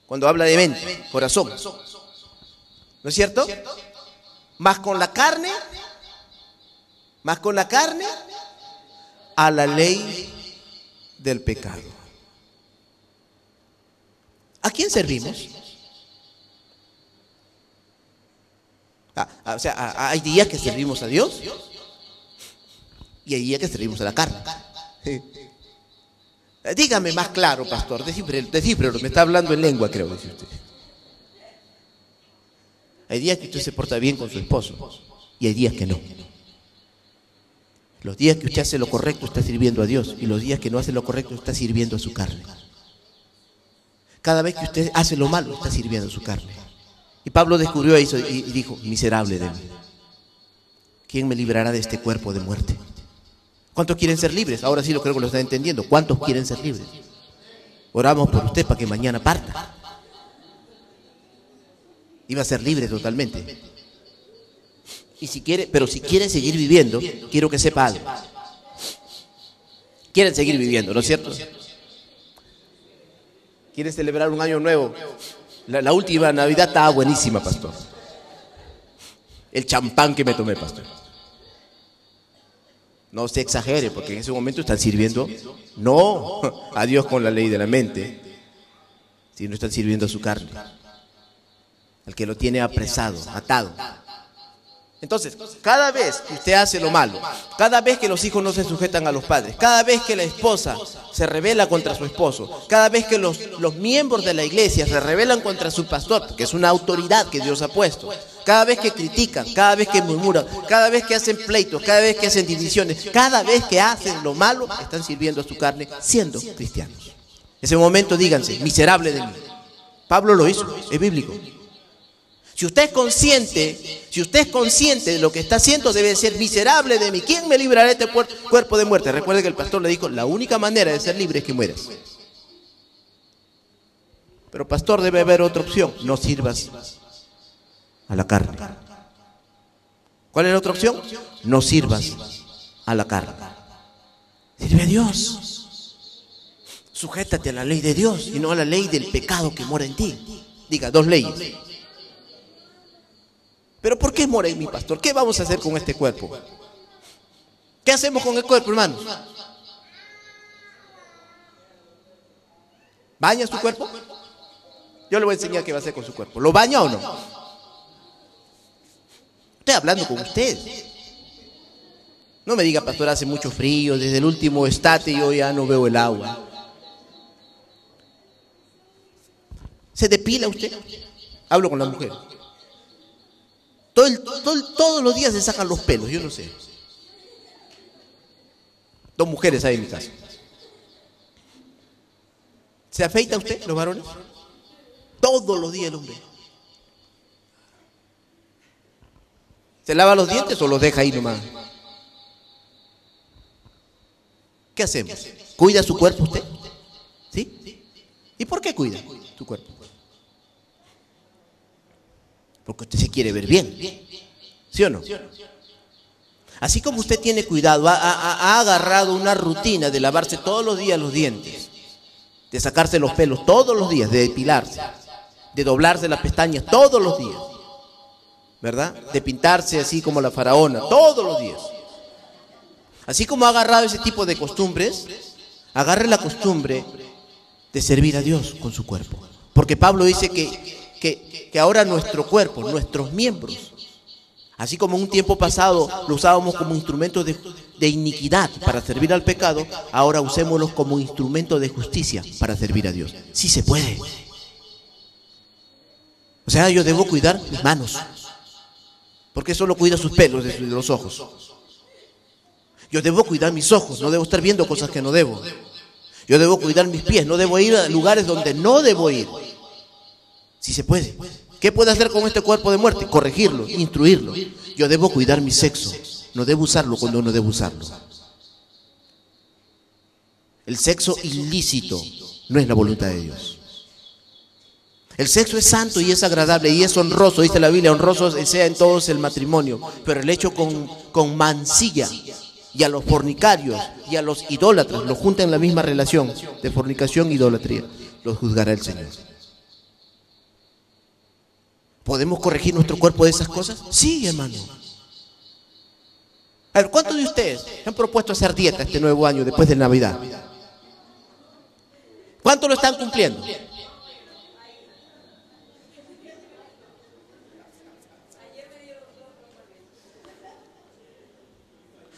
Cuando habla de mente, corazón. ¿No es cierto? Más con la carne, a la ley del pecado. ¿A quién servimos? O sea, hay días que servimos a Dios y hay días que servimos a la carne. Dígame más claro, pastor, descífrelo, me está hablando en lengua, creo, dice usted. Hay días que usted se porta bien con su esposo y hay días que no. Los días que usted hace lo correcto está sirviendo a Dios y los días que no hace lo correcto está sirviendo a su carne. Cada vez que usted hace lo malo está sirviendo a su carne. Y Pablo descubrió eso y dijo, miserable de mí. ¿Quién me librará de este cuerpo de muerte? ¿Cuántos quieren ser libres? Ahora sí lo creo que lo están entendiendo. ¿Cuántos quieren ser libres? Oramos por usted para que mañana parta. Iba a ser libre totalmente. Y si quiere, pero si quiere seguir viviendo, quiero que sepa algo. Quieren seguir viviendo, ¿no es cierto? Quieren celebrar un año nuevo. La última Navidad estaba buenísima, pastor. El champán que me tomé, pastor. No se exagere, porque en ese momento están sirviendo, no a Dios con la ley de la mente, sino están sirviendo a su carne, al que lo tiene apresado, atado. Entonces, cada vez que usted hace lo malo, cada vez que los hijos no se sujetan a los padres, cada vez que la esposa se rebela contra su esposo, cada vez que los miembros de la iglesia se rebelan contra su pastor, porque es una autoridad que Dios ha puesto, cada vez que critican, cada vez que murmuran, cada vez que hacen pleitos, cada vez que hacen divisiones, cada vez que hacen lo malo, están sirviendo a su carne siendo cristianos. En ese momento díganse, miserable de mí. Pablo lo hizo, es bíblico. Si usted es consciente de lo que está haciendo, debe ser miserable de mí. ¿Quién me librará de este cuerpo de muerte? Recuerde que el pastor le dijo, la única manera de ser libre es que mueras. Pero pastor, debe haber otra opción. No sirvas a la carne. ¿Cuál es la otra opción? No sirvas a la carne. Sirve a Dios. Sujétate a la ley de Dios y no a la ley del pecado que mora en ti. Diga, dos leyes. ¿Pero por qué mora en mi pastor? ¿Qué vamos a hacer con este cuerpo? ¿Qué hacemos con el cuerpo, hermanos? ¿Baña su cuerpo? Yo le voy a enseñar qué va a hacer con su cuerpo. ¿Lo baña o no? Estoy hablando con usted. No me diga, pastor, hace mucho frío, desde el último estate yo ya no veo el agua. ¿Se depila usted? Hablo con la mujer. Todos los días se sacan los pelos, yo no sé. Dos mujeres hay en mi casa. ¿Se afeita usted, los varones? Todos los días el hombre. ¿Se lava los dientes o los deja ahí nomás? ¿Qué hacemos? ¿Cuida su cuerpo usted? ¿Sí? ¿Y por qué cuida tu cuerpo? Porque usted se quiere ver bien, ¿sí o no? Así como usted tiene cuidado, ha agarrado una rutina de lavarse todos los días los dientes, de sacarse los pelos todos los días, de depilarse, de doblarse las pestañas todos los días, ¿verdad? De pintarse así como la faraona todos los días. Así como ha agarrado ese tipo de costumbres, agarre la costumbre de servir a Dios con su cuerpo. Porque Pablo dice que ahora nuestro cuerpo, nuestros miembros, así como en un tiempo pasado lo usábamos como instrumento de iniquidad para servir al pecado, ahora usémoslos como instrumento de justicia para servir a Dios. Sí se puede. O sea, yo debo cuidar mis manos, porque solo cuida sus pelos de los ojos. Yo debo cuidar mis ojos, no debo estar viendo cosas que no debo. Yo debo cuidar mis pies, no debo ir a lugares donde no debo ir. Sí se puede. ¿Qué puede hacer con este cuerpo de muerte? Corregirlo, instruirlo. Yo debo cuidar mi sexo, no debo usarlo cuando no debo usarlo. El sexo ilícito no es la voluntad de Dios. El sexo es santo y es agradable y es honroso, dice la Biblia, honroso sea en todos el matrimonio, pero el hecho con mancilla, y a los fornicarios y a los idólatras los junta en la misma relación de fornicación e idolatría, los juzgará el Señor. ¿Podemos corregir nuestro cuerpo de esas cosas? Sí, hermano. A ver, ¿cuántos de ustedes se han propuesto hacer dieta este nuevo año después de Navidad? ¿Cuántos lo están cumpliendo?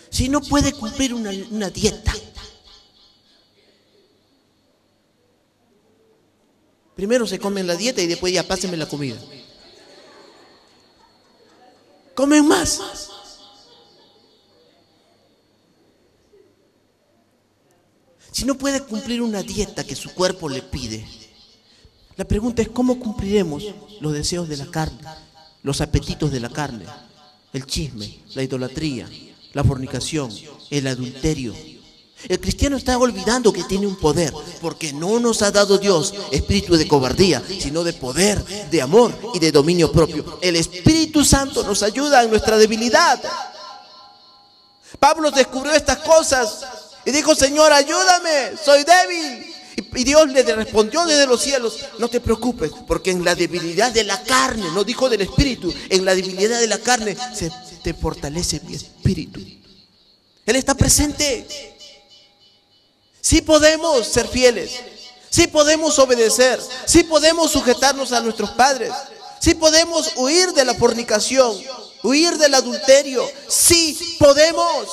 Si no puede cumplir una dieta, primero se comen la dieta y después ya pásenme la comida. Comen más. Si no puede cumplir una dieta que su cuerpo le pide, la pregunta es ¿cómo cumpliremos los deseos de la carne, los apetitos de la carne, el chisme, la idolatría, la fornicación, el adulterio? El cristiano está olvidando que tiene un poder, porque no nos ha dado Dios espíritu de cobardía, sino de poder, de amor y de dominio propio. El Espíritu Santo nos ayuda en nuestra debilidad. Pablo descubrió estas cosas y dijo: Señor, ayúdame, soy débil. Y Dios le respondió desde los cielos: no te preocupes, porque en la debilidad de la carne, no dijo del espíritu, en la debilidad de la carne se te fortalece mi espíritu. Él está presente. Sí podemos ser fieles, sí podemos obedecer, sí podemos sujetarnos a nuestros padres, sí podemos huir de la fornicación, huir del adulterio, sí podemos.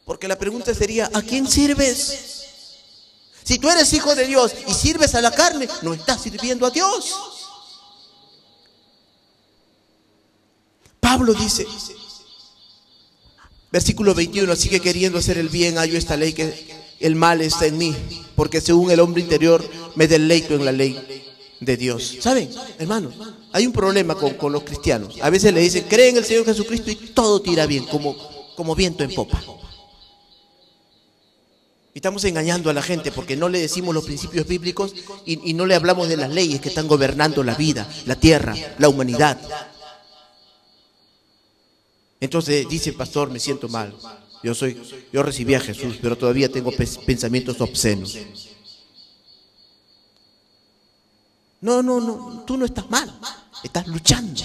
Porque la pregunta sería: ¿a quién sirves? Si tú eres hijo de Dios y sirves a la carne, no estás sirviendo a Dios. Pablo dice, versículo 21, así que queriendo hacer el bien, hallo esta ley, que el mal está en mí, porque según el hombre interior me deleito en la ley de Dios. ¿Saben, hermanos? Hay un problema con los cristianos. A veces le dicen: cree en el Señor Jesucristo y todo te irá bien, como viento en popa. Y estamos engañando a la gente porque no le decimos los principios bíblicos y no le hablamos de las leyes que están gobernando la vida, la tierra, la humanidad. Entonces dice: pastor, me siento mal. Yo recibí a Jesús, pero todavía tengo pensamientos obscenos. No, tú no estás mal, estás luchando.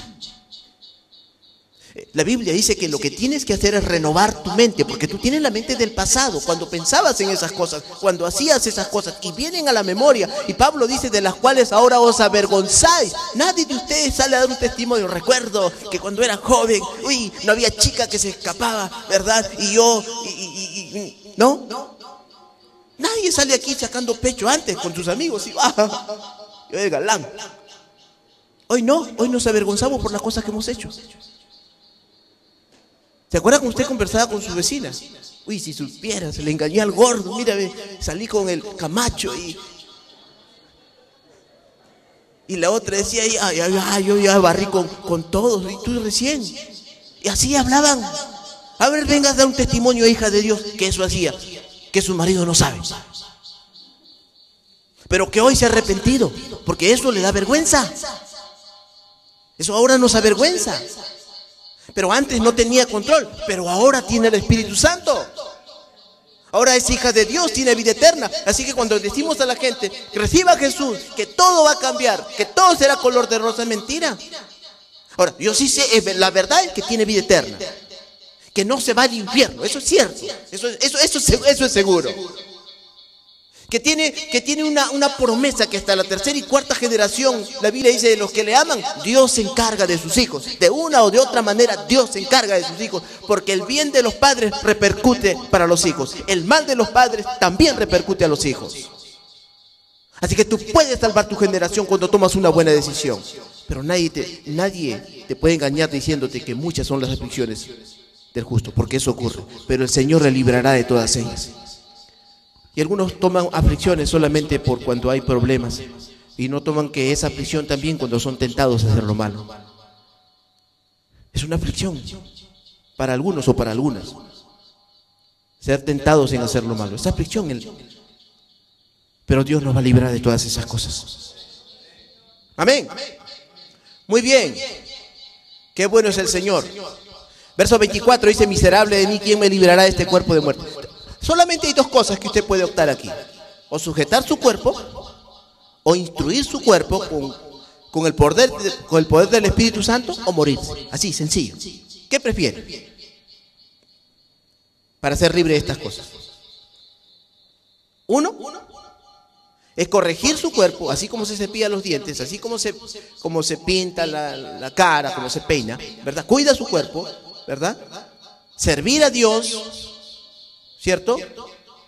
La Biblia dice que lo que tienes que hacer es renovar tu mente, porque tú tienes la mente del pasado, cuando pensabas en esas cosas, cuando hacías esas cosas, y vienen a la memoria, y Pablo dice: de las cuales ahora os avergonzáis. Nadie de ustedes sale a dar un testimonio: recuerdo que cuando era joven, no había chica que se escapaba, ¿verdad? Y yo, ¿no? Nadie sale aquí sacando pecho antes con sus amigos, y yo era galán. Hoy nos avergonzamos por las cosas que hemos hecho. ¿Se acuerda cuando usted conversaba con sus vecinas? Si supiera, se le engañé al gordo, mírame, salí con el Camacho y la otra decía: yo ya barrí con todos, y tú recién. Y así hablaban. A ver, venga a dar un testimonio, hija de Dios, que eso hacía, que su marido no sabe. pero que hoy se ha arrepentido, porque eso le da vergüenza. Eso ahora nos avergüenza. Pero antes no tenía control, pero ahora tiene el Espíritu Santo. Ahora es hija de Dios, tiene vida eterna. Así que cuando decimos a la gente que reciba a Jesús, que todo va a cambiar, que todo será color de rosa, es mentira. Ahora, yo sí sé, la verdad es que tiene vida eterna, que no se va al infierno, eso es cierto, eso es seguro. Que tiene una promesa que hasta la tercera y cuarta generación, la Biblia dice, de los que le aman, Dios se encarga de sus hijos. De una o de otra manera, Dios se encarga de sus hijos, porque el bien de los padres repercute para los hijos. El mal de los padres también repercute a los hijos. Así que tú puedes salvar tu generación cuando tomas una buena decisión. Pero nadie te puede engañar diciéndote que muchas son las aflicciones del justo, porque eso ocurre. Pero el Señor le librará de todas ellas. Y algunos toman aflicciones solamente por cuando hay problemas, y no toman que esa aflicción también cuando son tentados a hacer lo malo. Es una aflicción para algunos o para algunas, ser tentados en hacer lo malo. Es aflicción, pero Dios nos va a librar de todas esas cosas. Amén. Muy bien. Qué bueno es el Señor. Verso 24 dice: miserable de mí, ¿quién me librará de este cuerpo de muerte? Solamente hay dos cosas que usted puede optar aquí: o sujetar su cuerpo, o instruir su cuerpo con el poder del Espíritu Santo, o morirse. Así, sencillo. ¿Qué prefiere para ser libre de estas cosas? Uno es corregir su cuerpo, así como se cepilla los dientes, así como se pinta la cara, como se peina, ¿verdad? Cuida su cuerpo, ¿verdad? Servir a Dios, ¿cierto?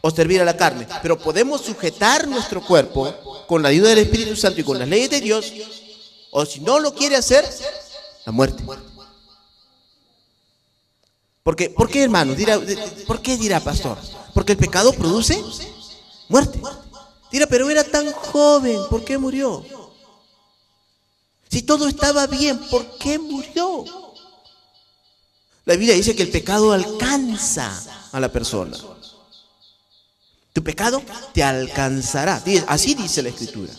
O servir a la carne. Pero podemos sujetar nuestro cuerpo con la ayuda del Espíritu Santo y con las leyes de Dios, o si no lo quiere hacer, la muerte. ¿Por qué, hermano? ¿Por qué dirá, pastor? Porque el pecado produce muerte. Dirá, pero era tan joven, ¿por qué murió? Si todo estaba bien, ¿por qué murió? La Biblia dice que el pecado alcanza a la persona. Tu pecado te alcanzará. Así dice la Escritura.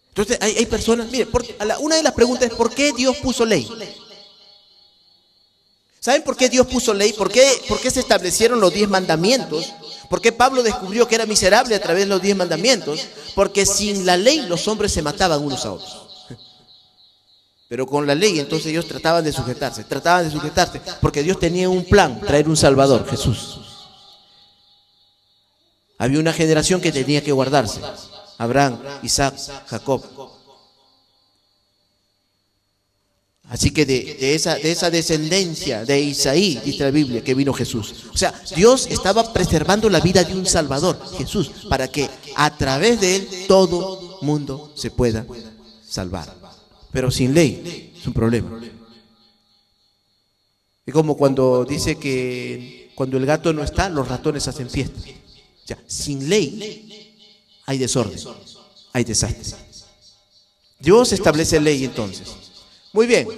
Entonces hay personas, mire, una de las preguntas es: ¿por qué Dios puso ley? ¿Saben por qué Dios puso ley? ¿Por qué se establecieron los 10 mandamientos? ¿Por qué Pablo descubrió que era miserable a través de los 10 mandamientos? Porque sin la ley los hombres se mataban unos a otros. Pero con la ley entonces ellos trataban de sujetarse, porque Dios tenía un plan: traer un Salvador, Jesús. Había una generación que tenía que guardarse: Abraham, Isaac, Jacob. Así que de esa descendencia de Isaí, dice la Biblia, que vino Jesús. O sea, Dios estaba preservando la vida de un Salvador, Jesús, para que a través de él todo mundo se pueda salvar. Pero sin ley es un problema. Es como cuando dice que cuando el gato no está, los ratones hacen fiesta. O sea, sin ley hay desorden, hay desastre. Dios establece ley entonces. Muy bien.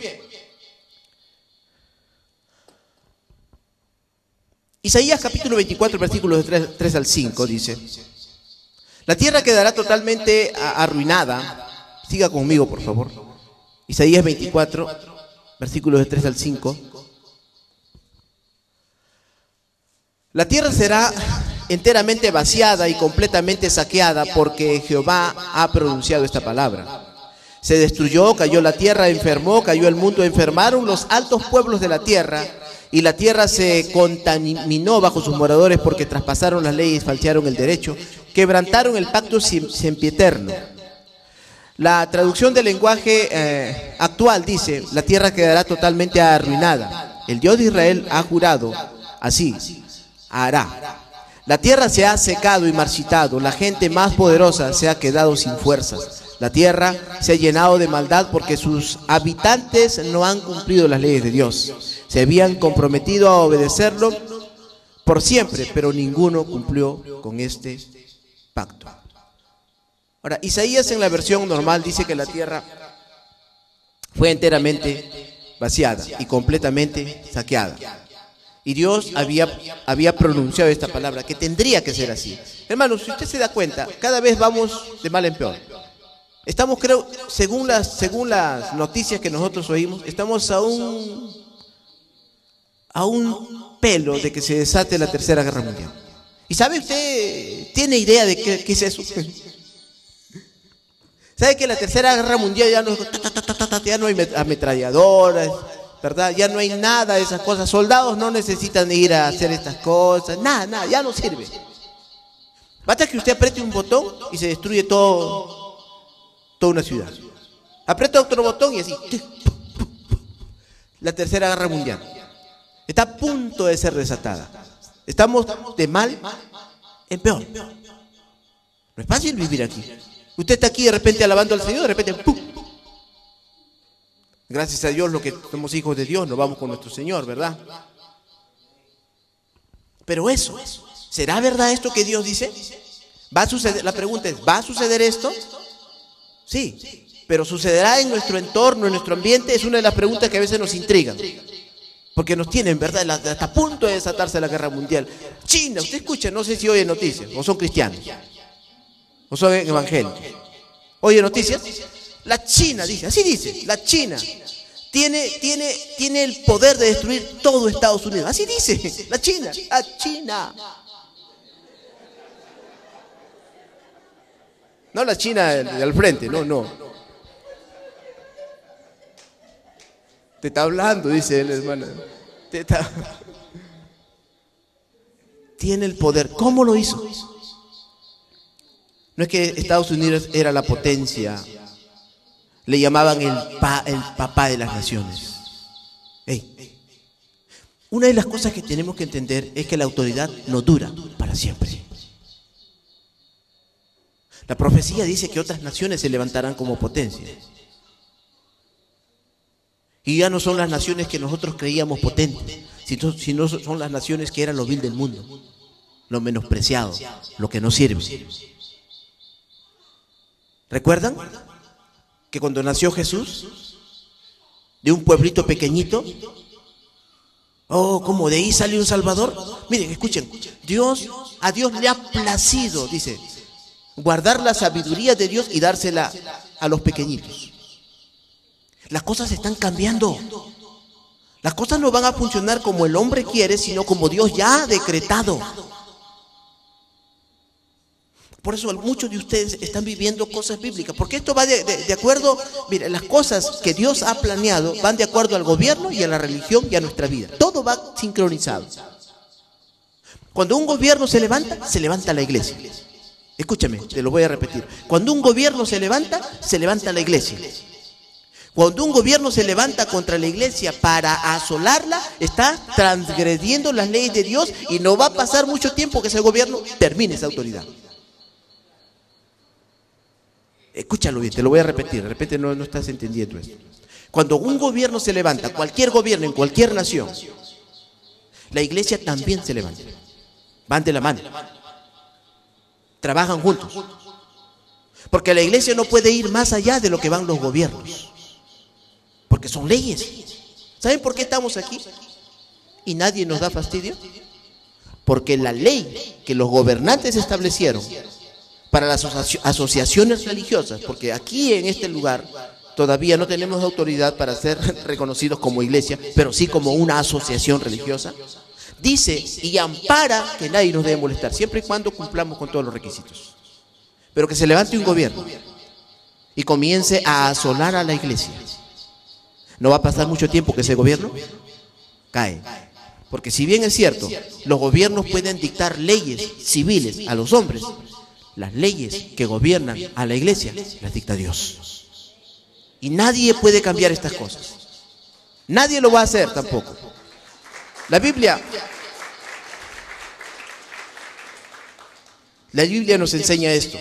Isaías capítulo 24, versículos de 3 al 5 dice: la tierra quedará totalmente arruinada. Siga conmigo, por favor. Isaías 24, versículos de 3 al 5. La tierra será enteramente vaciada y completamente saqueada, porque Jehová ha pronunciado esta palabra. Se destruyó, cayó la tierra, enfermó, cayó el mundo, enfermaron los altos pueblos de la tierra, y la tierra se contaminó bajo sus moradores, porque traspasaron las leyes, falsearon el derecho, quebrantaron el pacto sempiterno. La traducción del lenguaje actual dice: la tierra quedará totalmente arruinada. El Dios de Israel ha jurado, así hará. La tierra se ha secado y marchitado, la gente más poderosa se ha quedado sin fuerzas. La tierra se ha llenado de maldad porque sus habitantes no han cumplido las leyes de Dios. Se habían comprometido a obedecerlo por siempre, pero ninguno cumplió con este pacto. Ahora, Isaías en la versión normal dice que la tierra fue enteramente vaciada y completamente saqueada. Y Dios había pronunciado esta palabra, que tendría que ser así. Hermanos, si usted se da cuenta, cada vez vamos de mal en peor. Estamos, creo, según las noticias que nosotros oímos, estamos a un pelo de que se desate la Tercera Guerra Mundial. ¿Y sabe usted, tiene idea de qué es eso? ¿Sabe que la Tercera Guerra Mundial ya no hay ametralladoras, ¿verdad? Ya no hay nada de esas cosas. Soldados no necesitan ir a hacer estas cosas. Nada, ya no sirve. Basta que usted apriete un botón y se destruye toda una ciudad. Aprieta otro botón y así. La Tercera Guerra Mundial está a punto de ser desatada. Estamos de mal en peor. No es fácil vivir aquí. Usted está aquí de repente alabando al Señor, de repente ¡pum! Gracias a Dios, lo que somos hijos de Dios, nos vamos con nuestro Señor, ¿verdad? Pero eso, ¿será verdad esto que Dios dice? ¿Va a suceder? La pregunta es, ¿va a suceder esto? Sí, pero ¿sucederá en nuestro entorno, en nuestro ambiente? Es una de las preguntas que a veces nos intrigan. Porque nos tienen, ¿verdad? Hasta a punto de desatarse la guerra mundial. China, usted escucha, no sé si oye noticias, o son cristianos, o son evangélicos. ¿Oye noticias? La China, dice, así dice, la China tiene el poder de destruir todo Estados Unidos. Así dice, la China. No la China de al frente, no. Te está hablando, dice él, hermano. Tiene el poder. ¿Cómo lo hizo? No es que Estados Unidos era la potencia. Le llamaban el papá de las naciones. Una de las cosas que tenemos que entender es que la autoridad no dura para siempre. La profecía dice que otras naciones se levantarán como potencia. Y ya no son las naciones que nosotros creíamos potentes, sino son las naciones que eran lo vil del mundo, lo menospreciado, lo que no sirve. ¿Recuerdan que cuando nació Jesús, de un pueblito pequeñito, como de ahí salió un Salvador? Miren, escuchen, a Dios le ha placido, dice, guardar la sabiduría de Dios y dársela a los pequeñitos. Las cosas están cambiando. Las cosas no van a funcionar como el hombre quiere, sino como Dios ya ha decretado. Por eso muchos de ustedes están viviendo cosas bíblicas, porque esto va de acuerdo, mire, las cosas que Dios ha planeado van de acuerdo al gobierno y a la religión y a nuestra vida. Todo va sincronizado. Cuando un gobierno se levanta la iglesia. Escúchame, te lo voy a repetir. Cuando un gobierno se levanta la iglesia. Cuando un gobierno se levanta contra la iglesia para asolarla, está transgrediendo las leyes de Dios y no va a pasar mucho tiempo que ese gobierno termine esa autoridad. Escúchalo bien, te lo voy a repetir, de repente no estás entendiendo esto. Cuando un gobierno se levanta, cualquier gobierno en cualquier nación, la iglesia también se levanta. Van de la mano. Trabajan juntos. Porque la iglesia no puede ir más allá de lo que van los gobiernos. Porque son leyes. ¿Saben por qué estamos aquí? Y nadie nos da fastidio. Porque la ley que los gobernantes establecieron para las asociaciones religiosas, porque aquí en este lugar todavía no tenemos autoridad para ser reconocidos como iglesia, pero sí como una asociación religiosa, dice y ampara que nadie nos debe molestar, siempre y cuando cumplamos con todos los requisitos. Pero que se levante un gobierno y comience a asolar a la iglesia. No va a pasar mucho tiempo que ese gobierno cae. Porque si bien es cierto, los gobiernos pueden dictar leyes civiles a los hombres, las leyes que gobiernan a la iglesia las dicta Dios. Y nadie puede cambiar estas cosas. Nadie lo va a hacer tampoco. La Biblia nos enseña esto.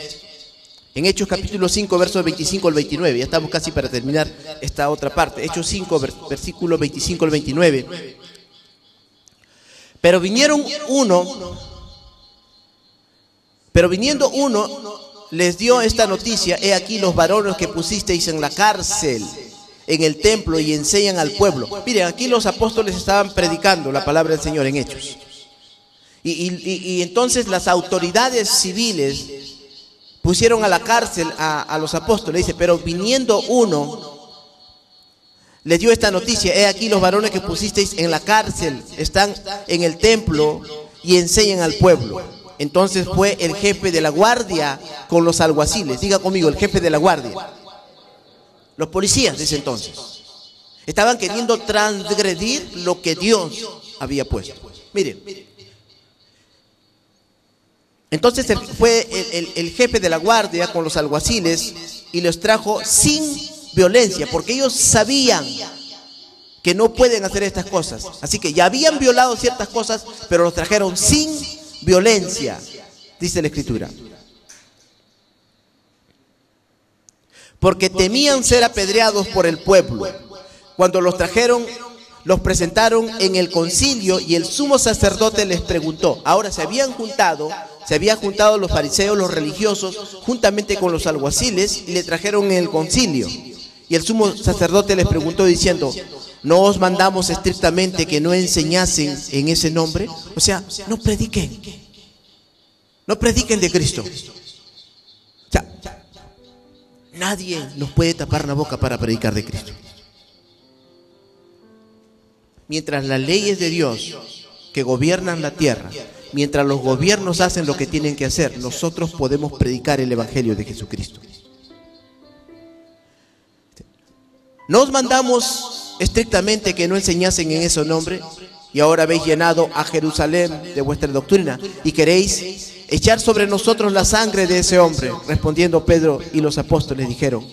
En Hechos capítulo 5, versos 25 al 29. Ya estamos casi para terminar esta otra parte. Hechos 5, versículos 25 al 29. Pero viniendo uno, les dio esta noticia: he aquí los varones que pusisteis en la cárcel en el templo y enseñan al pueblo. Miren, aquí los apóstoles estaban predicando la palabra del Señor en Hechos. Y entonces las autoridades civiles pusieron a la cárcel a los apóstoles. Dice, pero viniendo uno, les dio esta noticia: he aquí los varones que pusisteis en la cárcel están en el templo y enseñan al pueblo. Entonces fue el jefe de la guardia con los alguaciles. Diga conmigo, el jefe de la guardia. Los policías de ese entonces estaban queriendo transgredir lo que Dios había puesto. Miren, entonces fue el jefe de la guardia con los alguaciles y los trajo sin violencia, porque ellos sabían que no pueden hacer estas cosas. Así que ya habían violado ciertas cosas, pero los trajeron sin violencia, dice la Escritura. Porque temían ser apedreados por el pueblo. Cuando los trajeron, los presentaron en el concilio y el sumo sacerdote les preguntó. Ahora se habían juntado los fariseos, los religiosos, juntamente con los alguaciles, y le trajeron en el concilio. Y el sumo sacerdote les preguntó diciendo, ¿no os mandamos estrictamente que no enseñasen en ese nombre? O sea, no prediquen de Cristo. O sea, nadie nos puede tapar la boca para predicar de Cristo. Mientras las leyes de Dios que gobiernan la tierra, mientras los gobiernos hacen lo que tienen que hacer, nosotros podemos predicar el Evangelio de Jesucristo. No os mandamos estrictamente que no enseñasen en ese nombre, y ahora habéis llenado a Jerusalén de vuestra doctrina y queréis echar sobre nosotros la sangre de ese hombre. Respondiendo Pedro y los apóstoles dijeron,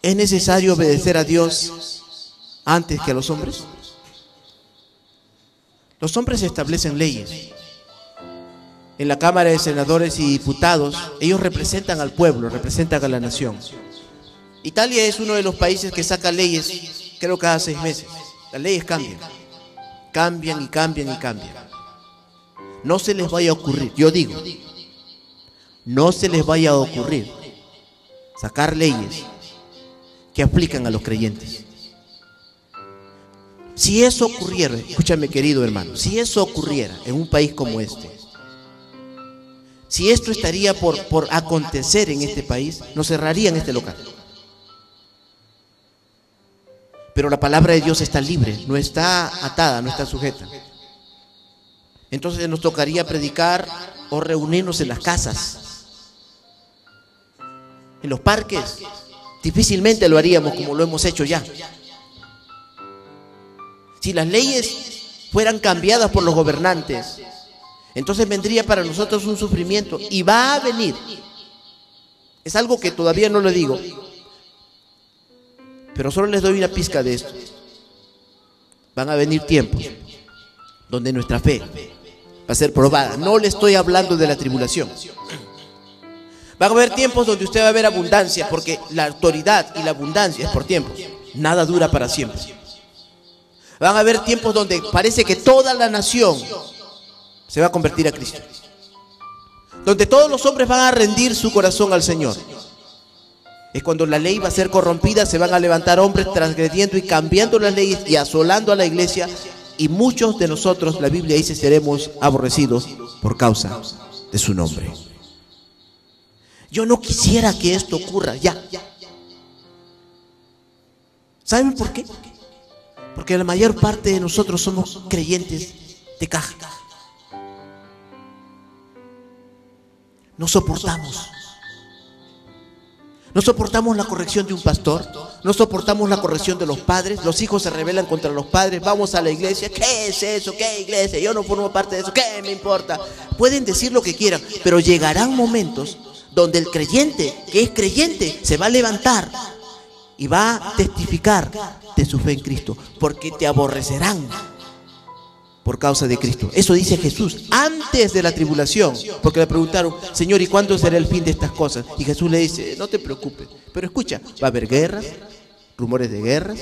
¿es necesario obedecer a Dios antes que a los hombres? Los hombres establecen leyes. En la Cámara de Senadores y Diputados, ellos representan al pueblo, representan a la nación. Italia es uno de los países que saca leyes, creo, cada 6 meses. Las leyes cambian. Cambian y cambian y cambian. No se les vaya a ocurrir, yo digo, no se les vaya a ocurrir sacar leyes que aplican a los creyentes. Si eso ocurriera, escúchame querido hermano, si eso ocurriera en un país como este, si esto estaría por acontecer en este país, nos cerrarían este local. Pero la palabra de Dios está libre, no está atada, no está sujeta. Entonces nos tocaría predicar o reunirnos en las casas, en los parques. Difícilmente lo haríamos como lo hemos hecho ya. Si las leyes fueran cambiadas por los gobernantes, entonces vendría para nosotros un sufrimiento, y va a venir. Es algo que todavía no lo digo, pero solo les doy una pizca de esto. Van a venir tiempos donde nuestra fe va a ser probada. No le estoy hablando de la tribulación. Van a haber tiempos donde usted va a ver abundancia, porque la autoridad y la abundancia es por tiempos. Nada dura para siempre. Van a haber tiempos donde parece que toda la nación se va a convertir a Cristo, donde todos los hombres van a rendir su corazón al Señor. Es cuando la ley va a ser corrompida, se van a levantar hombres transgrediendo y cambiando las leyes y asolando a la iglesia, y muchos de nosotros, la Biblia dice, seremos aborrecidos por causa de su nombre. Yo no quisiera que esto ocurra ya. ¿Saben por qué? Porque la mayor parte de nosotros somos creyentes de caja. No soportamos. No soportamos la corrección de un pastor, no soportamos la corrección de los padres. Los hijos se rebelan contra los padres. Vamos a la iglesia, ¿qué es eso? ¿Qué iglesia? Yo no formo parte de eso, ¿qué me importa? Pueden decir lo que quieran, pero llegarán momentos donde el creyente, que es creyente, se va a levantar y va a testificar de su fe en Cristo, porque te aborrecerán por causa de Cristo. Eso dice Jesús antes de la tribulación, porque le preguntaron, Señor, ¿y cuándo será el fin de estas cosas? Y Jesús le dice, no te preocupes, pero escucha, va a haber guerras, rumores de guerras,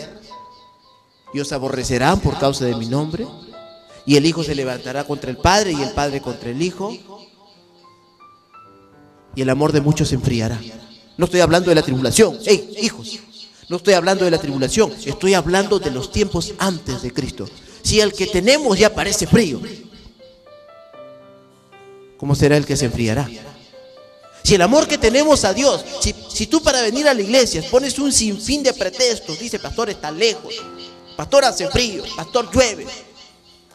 y os aborrecerán por causa de mi nombre, y el hijo se levantará contra el padre y el padre contra el hijo, y el amor de muchos se enfriará. No estoy hablando de la tribulación. Hey, hijos, No estoy hablando de la tribulación, estoy hablando de los tiempos antes de Cristo. Si el que tenemos ya parece frío, ¿cómo será el que se enfriará? Si el amor que tenemos a Dios, si tú para venir a la iglesia pones un sinfín de pretextos, dice, pastor está lejos, pastor hace frío, pastor llueve,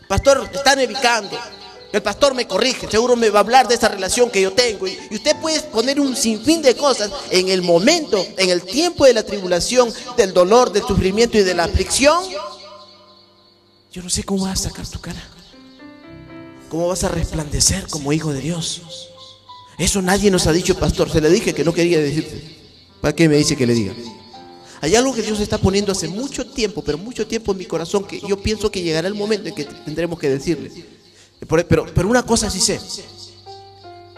pastor está nevicando, el pastor me corrige, seguro me va a hablar de esa relación que yo tengo, y usted puede poner un sinfín de cosas en el momento, en el tiempo de la tribulación, del dolor, del sufrimiento y de la aflicción. Yo no sé cómo vas a sacar tu cara, cómo vas a resplandecer como hijo de Dios. Eso nadie nos ha dicho, pastor. Se le dije que no quería decirte. ¿Para qué me dice que le diga? Hay algo que Dios está poniendo hace mucho tiempo, pero mucho tiempo en mi corazón, que yo pienso que llegará el momento en que tendremos que decirle. Pero una cosa sí sé.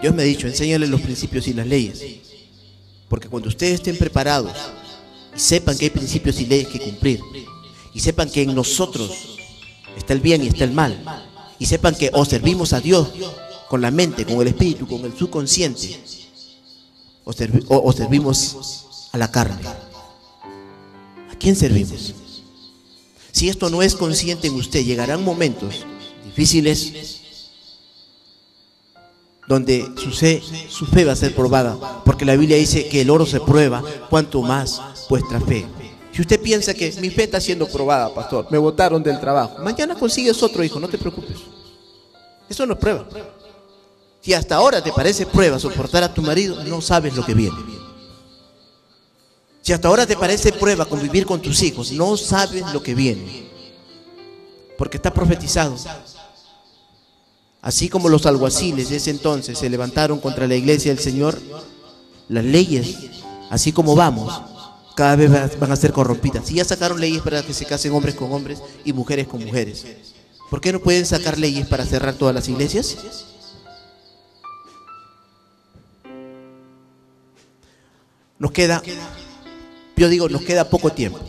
Dios me ha dicho, enséñale los principios y las leyes. Porque cuando ustedes estén preparados y sepan que hay principios y leyes que cumplir, y sepan que en nosotros está el bien y está el mal, y sepan que o servimos a Dios con la mente, con el espíritu, con el subconsciente, o servimos a la carne. ¿A quién servimos? Si esto no es consciente en usted, llegarán momentos difíciles donde su fe va a ser probada, porque la Biblia dice que el oro se prueba, cuanto más vuestra fe. Si usted piensa que mi fe está siendo probada, pastor, me botaron del trabajo, mañana consigues otro hijo, no te preocupes. Eso no es prueba. Si hasta ahora te parece prueba soportar a tu marido, no sabes lo que viene. Si hasta ahora te parece prueba convivir con tus hijos, no sabes lo que viene. Porque está profetizado. Así como los alguaciles de ese entonces se levantaron contra la iglesia del Señor, las leyes, así como vamos, cada vez van a ser corrompidas. Si ya sacaron leyes para que se casen hombres con hombres y mujeres con mujeres, ¿por qué no pueden sacar leyes para cerrar todas las iglesias? Nos queda poco tiempo.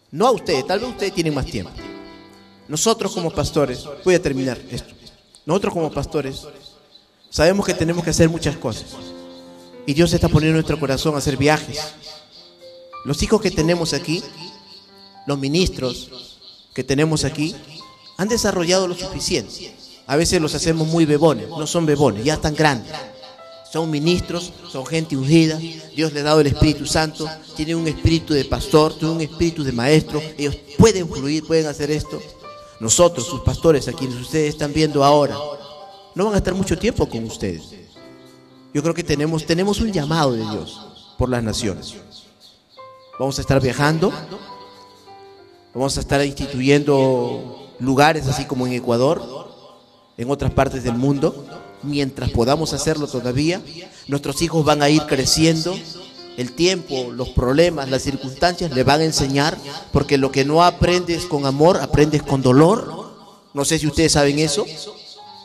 No a ustedes, tal vez ustedes tienen más tiempo. Nosotros como pastores, voy a terminar esto. Nosotros como pastores sabemos que tenemos que hacer muchas cosas. Y Dios está poniendo en nuestro corazón a hacer viajes. Los hijos que tenemos aquí, los ministros que tenemos aquí, han desarrollado lo suficiente. A veces los hacemos muy bebones, no son bebones, ya están grandes. Son ministros, son gente ungida, Dios les ha dado el Espíritu Santo, tienen un espíritu de pastor, tienen un espíritu de maestro, ellos pueden fluir, pueden hacer esto. Nosotros, sus pastores, a quienes ustedes están viendo ahora, no van a estar mucho tiempo con ustedes. Yo creo que tenemos un llamado de Dios por las naciones. Vamos a estar viajando, vamos a estar instituyendo lugares así como en Ecuador, en otras partes del mundo. Mientras podamos hacerlo todavía, nuestros hijos van a ir creciendo. El tiempo, los problemas, las circunstancias le van a enseñar, porque lo que no aprendes con amor, aprendes con dolor. No sé si ustedes saben eso.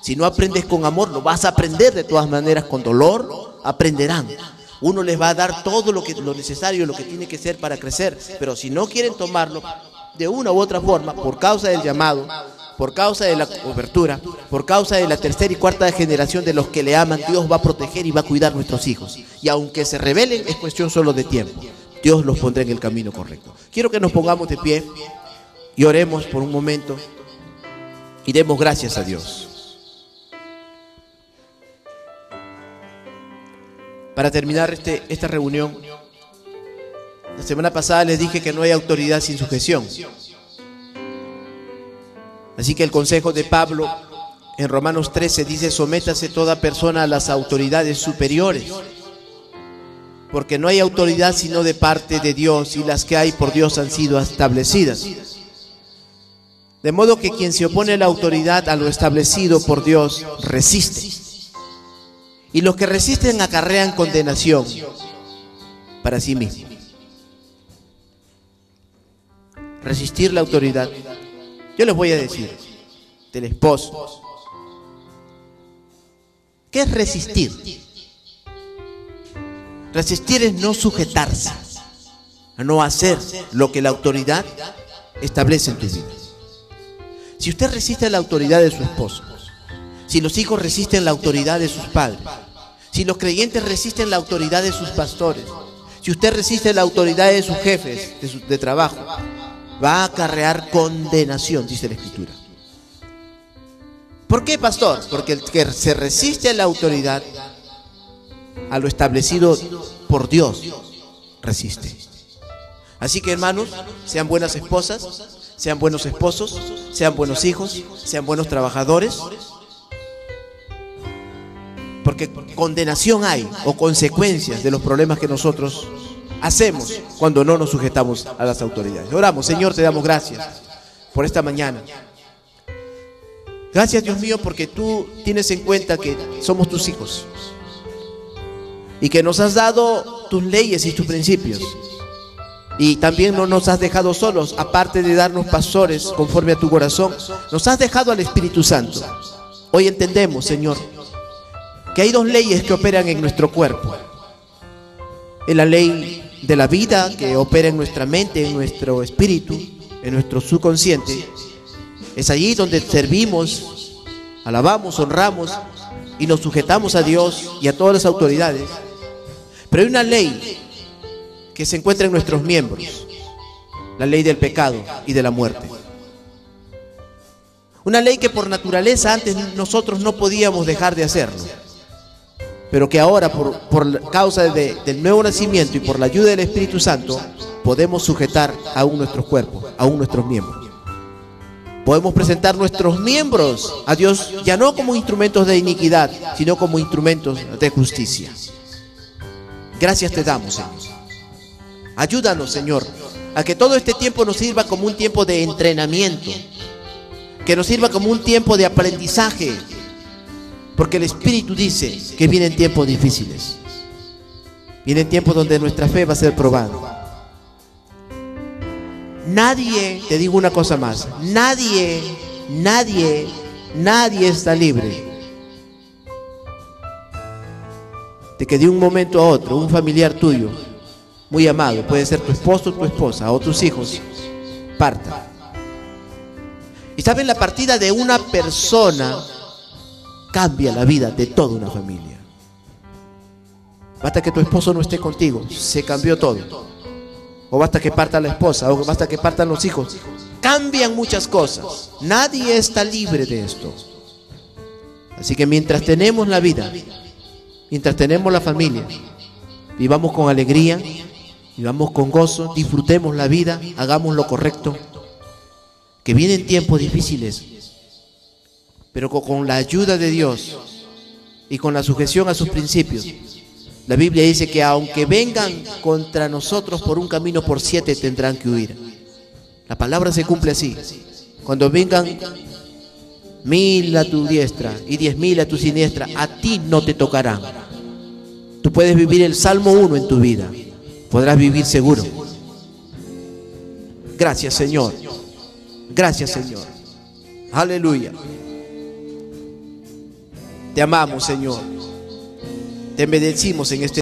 Si no aprendes con amor, lo vas a aprender de todas maneras con dolor. Aprenderán. Uno les va a dar todo lo necesario, lo que tiene que ser para crecer. Pero si no quieren tomarlo de una u otra forma, por causa del llamado, por causa de la cobertura, por causa de la tercera y cuarta generación de los que le aman, Dios va a proteger y va a cuidar a nuestros hijos. Y aunque se rebelen, es cuestión solo de tiempo. Dios los pondrá en el camino correcto. Quiero que nos pongamos de pie y oremos por un momento y demos gracias a Dios. Para terminar esta reunión, la semana pasada les dije que no hay autoridad sin sujeción. Así que el consejo de Pablo en Romanos 13 dice: sométase toda persona a las autoridades superiores, porque no hay autoridad sino de parte de Dios, y las que hay por Dios han sido establecidas. De modo que quien se opone a la autoridad, a lo establecido por Dios, resiste. Y los que resisten acarrean condenación para sí mismos. Resistir la autoridad. Yo les voy a decir del esposo, ¿qué es resistir? Resistir es no sujetarse, a no hacer lo que la autoridad establece en tu vida. Si usted resiste a la autoridad de su esposo, si los hijos resisten la autoridad de sus padres, si los creyentes resisten la autoridad de sus pastores, Si usted resiste la autoridad de sus jefes de trabajo, va a acarrear condenación, dice la Escritura. ¿Por qué, pastor? Porque el que se resiste a la autoridad, a lo establecido por Dios, resiste. Así que, hermanos, sean buenas esposas, sean buenos esposos, sean buenos hijos, sean buenos trabajadores, porque condenación hay o consecuencias de los problemas que nosotros hacemos cuando no nos sujetamos a las autoridades. Oramos. Señor, te damos gracias por esta mañana. Gracias, Dios mío, porque tú tienes en cuenta que somos tus hijos y que nos has dado tus leyes y tus principios, y también no nos has dejado solos. Aparte de darnos pastores conforme a tu corazón, nos has dejado al Espíritu Santo. Hoy entendemos, Señor, que hay dos leyes que operan en nuestro cuerpo. Es la ley de la vida, que opera en nuestra mente, en nuestro espíritu, en nuestro subconsciente. Es allí donde servimos, alabamos, honramos y nos sujetamos a Dios y a todas las autoridades. Pero hay una ley que se encuentra en nuestros miembros, la ley del pecado y de la muerte. Una ley que por naturaleza antes nosotros no podíamos dejar de hacerlo, pero que ahora por causa del nuevo nacimiento y por la ayuda del Espíritu Santo podemos sujetar aún nuestros cuerpos, aún nuestros miembros. Podemos presentar nuestros miembros a Dios ya no como instrumentos de iniquidad, sino como instrumentos de justicia. Gracias te damos, Señor. Ayúdanos, Señor, a que todo este tiempo nos sirva como un tiempo de entrenamiento, que nos sirva como un tiempo de aprendizaje, porque el Espíritu dice que vienen tiempos difíciles. Vienen tiempos donde nuestra fe va a ser probada. Nadie, te digo una cosa más, nadie está libre de que de un momento a otro un familiar tuyo muy amado, puede ser tu esposo o tu esposa o tus hijos, parta. Y saben, la partida de una persona cambia la vida de toda una familia. Basta que tu esposo no esté contigo, se cambió todo. O basta que parta la esposa, o basta que partan los hijos. Cambian muchas cosas. Nadie está libre de esto. Así que mientras tenemos la vida, mientras tenemos la familia, vivamos con alegría, vivamos con gozo, disfrutemos la vida, hagamos lo correcto. Que vienen tiempos difíciles, pero con la ayuda de Dios y con la sujeción a sus principios, la Biblia dice que aunque vengan contra nosotros por un camino, por 7 tendrán que huir. La palabra se cumple así. Cuando vengan 1000 a tu diestra y 10.000 a tu siniestra, a ti no te tocarán. Tú puedes vivir el Salmo 1 en tu vida. Podrás vivir seguro. Gracias, Señor. Gracias, Señor. Aleluya. Te amamos, Señor. Te bendecimos en este